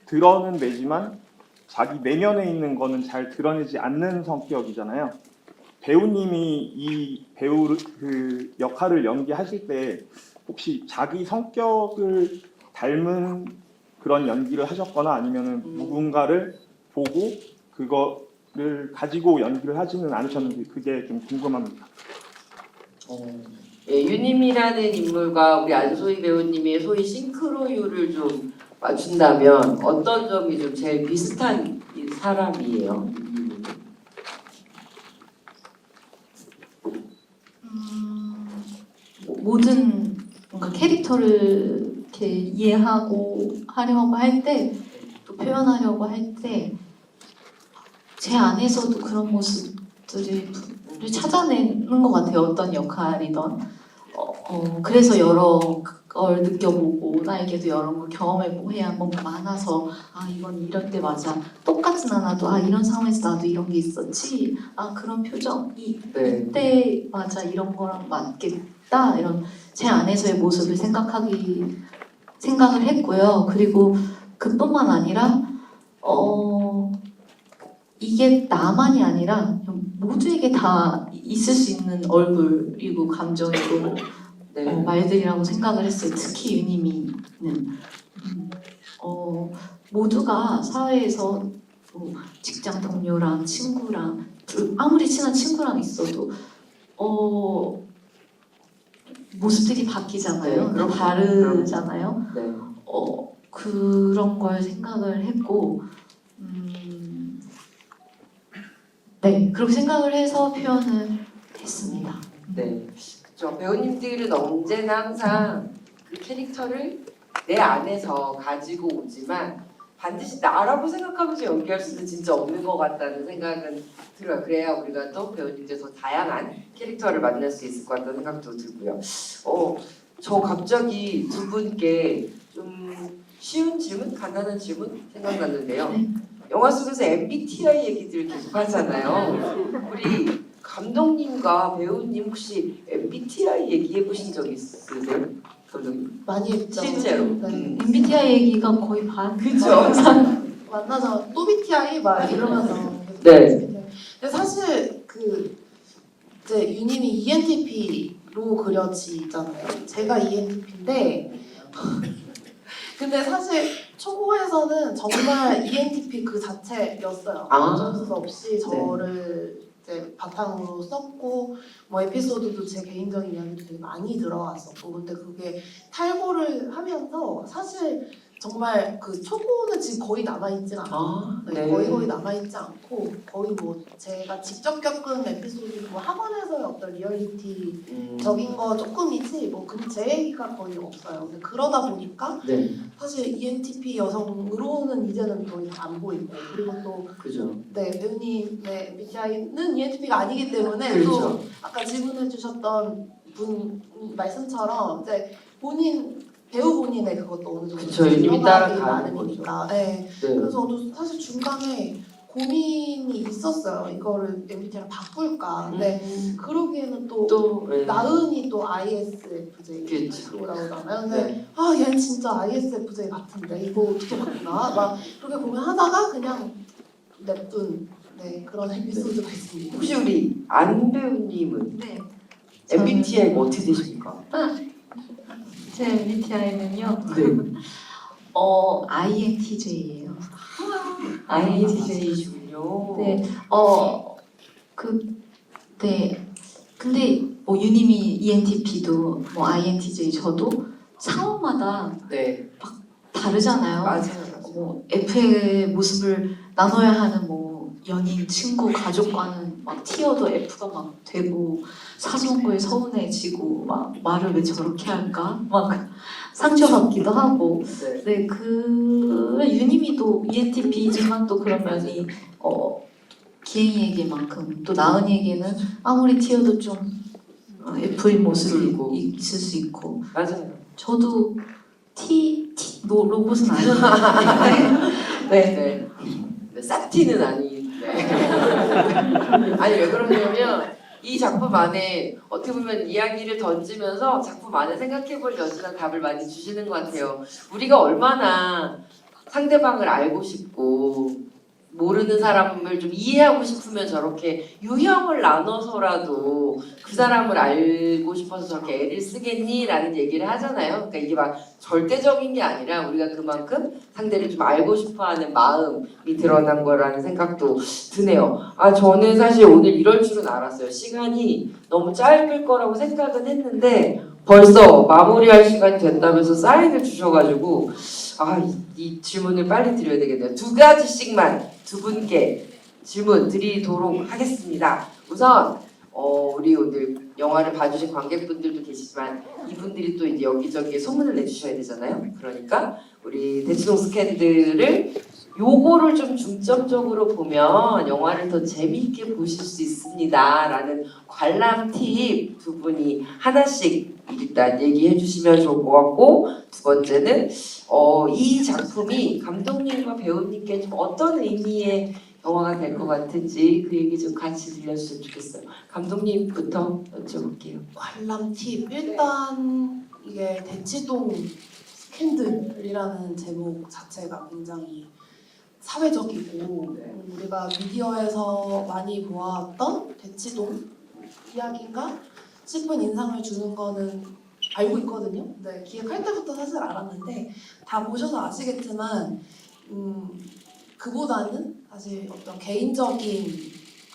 드러내지만 자기 내면에 있는 거는 잘 드러내지 않는 성격이잖아요. 배우님이 이 배우 그 역할을 연기하실 때 혹시 자기 성격을 닮은 그런 연기를 하셨거나 아니면은 누군가를 보고 그거를 가지고 연기를 하지는 않으셨는지 그게 좀 궁금합니다. 예, 유님이라는 인물과 우리 안소희 배우님의 소위 싱크로율을 좀 맞춘다면 어떤 점이 좀 제일 비슷한 이 사람이에요? 모든 뭔가 캐릭터를 이렇게 이해하고 하려고 할 때, 또 표현하려고 할 때, 제 안에서도 그런 모습들을 찾아내는 것 같아요. 어떤 역할이든. 그래서 여러 걸 느껴보고 나에게도 여러 걸 경험해보고 해야 뭔가 많아서 아 이건 이럴 때 맞아. 똑같진 않아도 아 이런 상황에서 나도 이런 게 있었지. 아 그런 표정이 네. 이때 맞아 이런 거랑 맞겠다. 이런 제 안에서의 모습을 생각을 했고요. 그리고 그뿐만 아니라 이게 나만이 아니라 모두에게 다 있을 수 있는 얼굴이고 감정이고 네. 말들이라고 생각을 했어요. 특히 유니미는 모두가 사회에서 뭐 직장 동료랑 친구랑 아무리 친한 친구랑 있어도 모습들이 바뀌잖아요. 네, 그럼- 다르잖아요. 네. 그런 걸 생각을 했고 네 그렇게 생각을 해서 표현을 했습니다. 네. 그렇죠. 배우님들은 언제나 항상 그 캐릭터를 내 안에서 가지고 오지만 반드시 나라고 생각하면서 연기할 수는 진짜 없는 것 같다는 생각은 들어요. 그래야 우리가 또 배우님들 더 다양한 캐릭터를 만날 수 있을 것 같다는 생각도 들고요. 저 갑자기 두 분께 좀 쉬운 질문, 간단한 질문 생각났는데요. 네. 영화 속에서 MBTI 얘기들 계속 하잖아요. 우리 감독님과 배우님 혹시 MBTI 얘기해 보신 적 있으세요? 감독님? 많이 했죠. 실제로? 네. MBTI 얘기가 거의 반 그쵸. 만나서 또 BTI 막 이러면서 네. 근데 사실 그 이제 유님이 ENTP로 그려지잖아요. 제가 ENTP인데 근데 사실 초고에서는 정말 ENTP 그 자체였어요. 아. 어쩔 수 없이 저를 이제 바탕으로 썼고 뭐 에피소드도 제 개인적인 이야기도 되게 많이 들어갔었고 근데 그게 탈고를 하면서 사실 정말 그 초고는 지금 거의 남아있진 않아요. 아, 네, 네. 거의 남아있지 않고 거의 뭐 제가 직접 겪은 에피소드 뭐 학원에서의 어떤 리얼리티적인 거 조금이지 뭐 근데 제 얘기가 거의 없어요. 근데 그러다 보니까 네. 사실 ENTP 여성으로는 이제는 더 이상 안 보이고 그리고 또 그죠. 네, 배우님의 MBTI는 ENTP가 아니기 때문에 또 그렇죠. 아까 질문해주셨던 분 말씀처럼 이제 배우 본인의 그것도 어느 정도 그쵸, 이미 따라가는 들어가기 나름이니까. 네. 네. 그래서 저도 사실 중간에 고민이 있었어요. 이거를 MBTI를 바꿀까. 근데 그러기에는 또 네. 나은이 또 ISFJ 그쵸. 로 나오잖아요. 근데 네. 아 얘는 진짜 ISFJ 같은데 이거 어떻게 바꾸나 막 그렇게 고민하다가 그냥 냅둔 그런 에피소드가 있습니다. 혹시 우리 안 배우님은 네. MBTI가 어떻게 되십니까? 제 MBTI는요. 네. INTJ예요. INTJ시군요. 네. 네. 근데 뭐 유님이 ENTP도 뭐 INTJ 저도 상황마다 네. 다르잖아요. 맞아요. 뭐 F의 모습을 나눠야 하는 뭐 연인, 친구, 가족과는 막 티어도 F가 막 되고 사소한 거에 서운해지고 막 말을 왜 저렇게 할까? 막 상처받기도 하고 네. 네, 그 유니미도 ENTP지만 또 그런 면이 기행이에게만큼 또 나은이에게는 아무리 티어도 좀 F인 모습이 그리고. 있을 수 있고 맞아요. 저도 로봇은 아닌데 네. 네. 네. 싹티는 아닌데. 아니 왜 그러냐면 이 작품 안에 어떻게 보면 이야기를 던지면서 작품 안에 생각해볼 여지나 답을 많이 주시는 것 같아요. 우리가 얼마나 상대방을 알고 싶고 모르는 사람을 좀 이해하고 싶으면 저렇게 유형을 나눠서라도 그 사람을 알고 싶어서 저렇게 애를 쓰겠니? 라는 얘기를 하잖아요. 그러니까 이게 막 절대적인 게 아니라 우리가 그만큼 상대를 좀 알고 싶어하는 마음이 드러난 거라는 생각도 드네요. 아 저는 사실 오늘 이럴 줄은 알았어요. 시간이 너무 짧을 거라고 생각은 했는데 벌써 마무리할 시간이 된다면서 사인을 주셔가지고 이 질문을 빨리 드려야 되겠네요. 2가지씩만 두 분께 질문 드리도록 하겠습니다. 우선 우리 오늘 영화를 봐주신 관객분들도 계시지만 이분들이 또 이제 여기저기에 소문을 내주셔야 되잖아요. 그러니까 우리 대치동 스캔들을 요거를 좀 중점적으로 보면 영화를 더 재미있게 보실 수 있습니다라는 관람 팁 두 분이 하나씩 일단 얘기해 주시면 좋을 것 같고 두 번째는 이 작품이 감독님과 배우님께 좀 어떤 의미의 영화가 될 것 같은지 그 얘기 좀 같이 들려주시면 좋겠어요. 감독님부터 여쭤볼게요. 관람 팁 일단 이게 대치동 스캔들이라는 제목 자체가 굉장히 사회적이고 우리가 미디어에서 많이 보았던 대치동 이야기인가 싶은 인상을 주는 거는 알고 있거든요. 네, 기획할 때부터 사실 알았는데 다 보셔서 아시겠지만 그보다는 사실 어떤 개인적인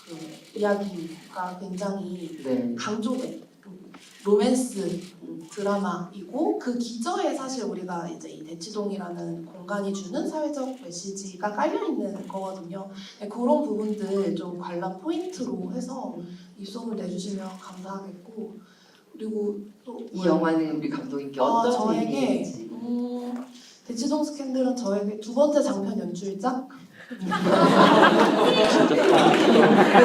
그 이야기가 굉장히 네. 강조된 로맨스 드라마이고 그 기저에 사실 우리가 이제 이 대치동이라는 공간이 주는 사회적 메시지가 깔려 있는 거거든요. 네, 그런 부분들 좀 관람 포인트로 해서 입소문 내주시면 감사하겠고 그리고 또 이 영화는 우리 감독님께 어떤 저에게 의미인지. 대치동 스캔들은 저에게 두 번째 장편 연출작.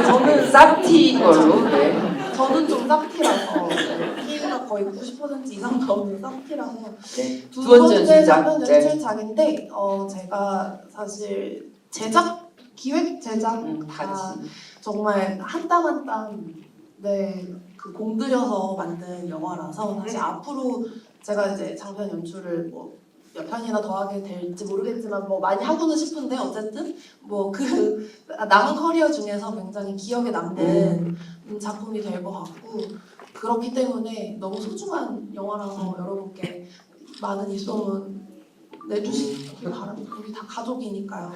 저는 싹티인 걸로. 네. 저는 좀 쌉티라서 키가 거의 90% 이상 나오는 쌉티라서 네. 두 두 번째 번째 연출작. 장편 네. 연출작인데 제가 사실 제작 기획 제작 다 같이. 정말 한 땀 한 땀 그 공들여서 만든 영화라서 사실 앞으로 제가 이제 장편 연출을 뭐 몇 편이나 더 하게 될지 모르겠지만 뭐 많이 하고는 싶은데 어쨌든 뭐 그 남은 커리어 중에서 굉장히 기억에 남는 작품이 될 것 같고 그렇기 때문에 너무 소중한 영화라서 여러분께 많은 입소문 내주시기 바랍니다. 우리 다 가족이니까요.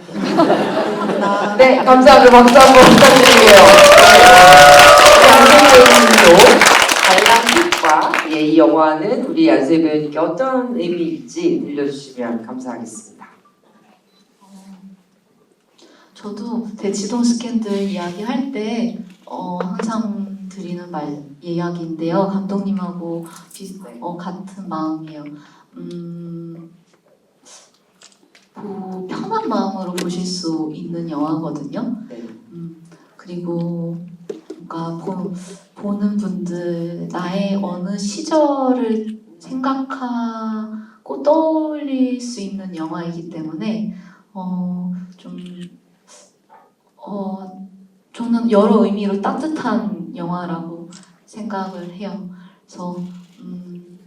네, 감사합니다. 박수 한번 부탁드릴게요. 안세희 배우님도 관람객과 이 영화는 우리 안세희 배우님께 어떤 의미일지 들려주시면 감사하겠습니다. 저도 대치동 스캔들 이야기할 때 항상 드리는 이야기인데요. 감독님하고 같은 마음이에요. 편한 마음으로 보실 수 있는 영화거든요. 네. 그리고 뭔가 보는 분들 나의 어느 시절을 생각하고 떠올릴 수 있는 영화이기 때문에 저는 여러 의미로 따뜻한 영화라고 생각을 해요. 그래서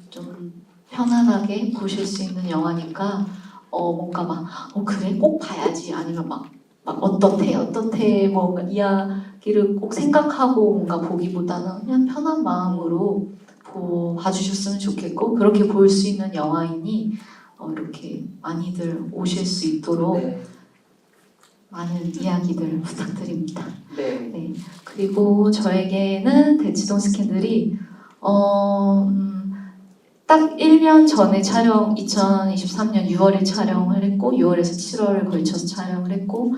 좀 편안하게 보실 수 있는 영화니까 뭔가 막 그래 꼭 봐야지 아니면 막 어떻대 뭔가 이야기를 꼭 생각하고 뭔가 보기보다는 그냥 편한 마음으로 봐주셨으면 좋겠고 그렇게 볼 수 있는 영화이니 이렇게 많이들 오실 수 있도록 네. 많은 이야기들 부탁드립니다. 네. 네. 그리고 저에게는 대치동 스캔들이 딱 1년 전에 2023년 6월에 촬영을 했고 6월에서 7월을 걸쳐서 촬영을 했고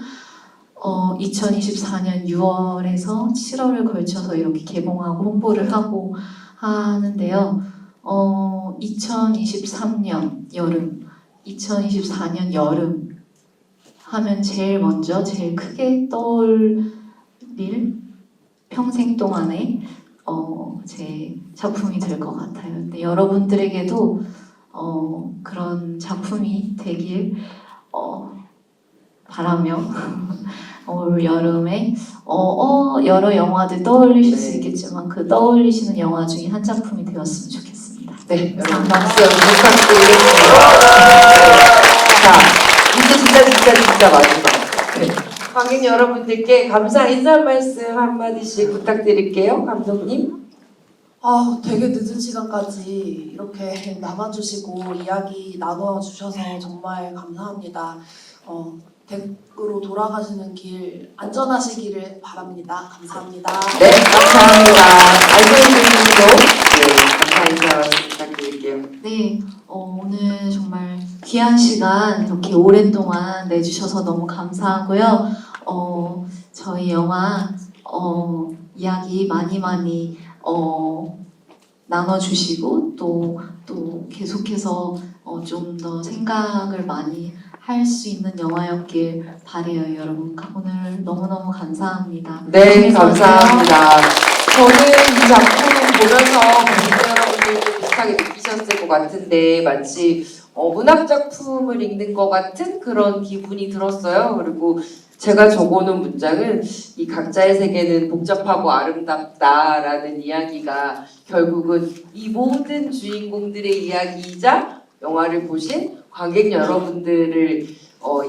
2024년 6월에서 7월을 걸쳐서 이렇게 개봉하고 홍보를 하고 하는데요. 2023년 여름, 2024년 여름 하면 제일 먼저 제일 크게 떠올릴 평생 동안에 제 작품이 될 것 같아요. 근데 여러분들에게도 그런 작품이 되길 바라며 올 여름에 여러 영화들 떠올리실 수 있겠지만 그 떠올리시는 영화 중에 한 작품이 되었으면 좋겠습니다. 네, 여러분 박수 부탁드리겠습니다. 자, 이제 진짜 마지막. 네. 관객 여러분들께 감사 인사 말씀 한마디씩 부탁드릴게요. 감독님. 되게 늦은 시간까지 이렇게 남아주시고 이야기 나눠주셔서 정말 감사합니다. 댁으로 돌아가시는 길 안전하시기를 바랍니다. 감사합니다. 네, 감사합니다. 알고님도 감사 인사 부탁드릴게요. 네, 오늘 정말 귀한 시간 이렇게 오랫동안 내주셔서 너무 감사하고요. 저희 영화 이야기 많이 나눠주시고 또 계속해서 좀 더 생각을 많이 할 수 있는 영화였길 바래요. 여러분 오늘 너무너무 감사합니다. 네, 감사합니다. 저는 이 작품 보면서 관객 여러분들도 비슷하게 느끼셨을 것 같은데 마치 문학 작품을 읽는 것 같은 그런 기분이 들었어요. 그리고 제가 적어놓은 문장은 이 각자의 세계는 복잡하고 아름답다라는 이야기가 결국은 이 모든 주인공들의 이야기이자 영화를 보신 관객 여러분들을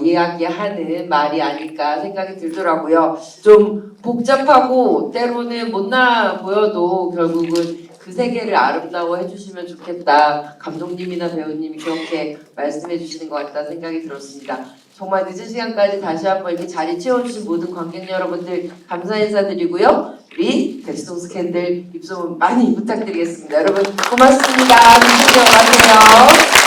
이야기하는 말이 아닐까 생각이 들더라고요. 좀 복잡하고 때로는 못나 보여도 결국은 그 세계를 아름다워해 주시면 좋겠다. 감독님이나 배우님이 그렇게 말씀해 주시는 것 같다 생각이 들었습니다. 정말 늦은 시간까지 다시 한번 이렇게 자리 채워주신 모든 관객 여러분들 감사 인사드리고요. 우리 백송 스캔들 입소문 많이 부탁드리겠습니다. 여러분 고맙습니다. 조심히 들어가세요.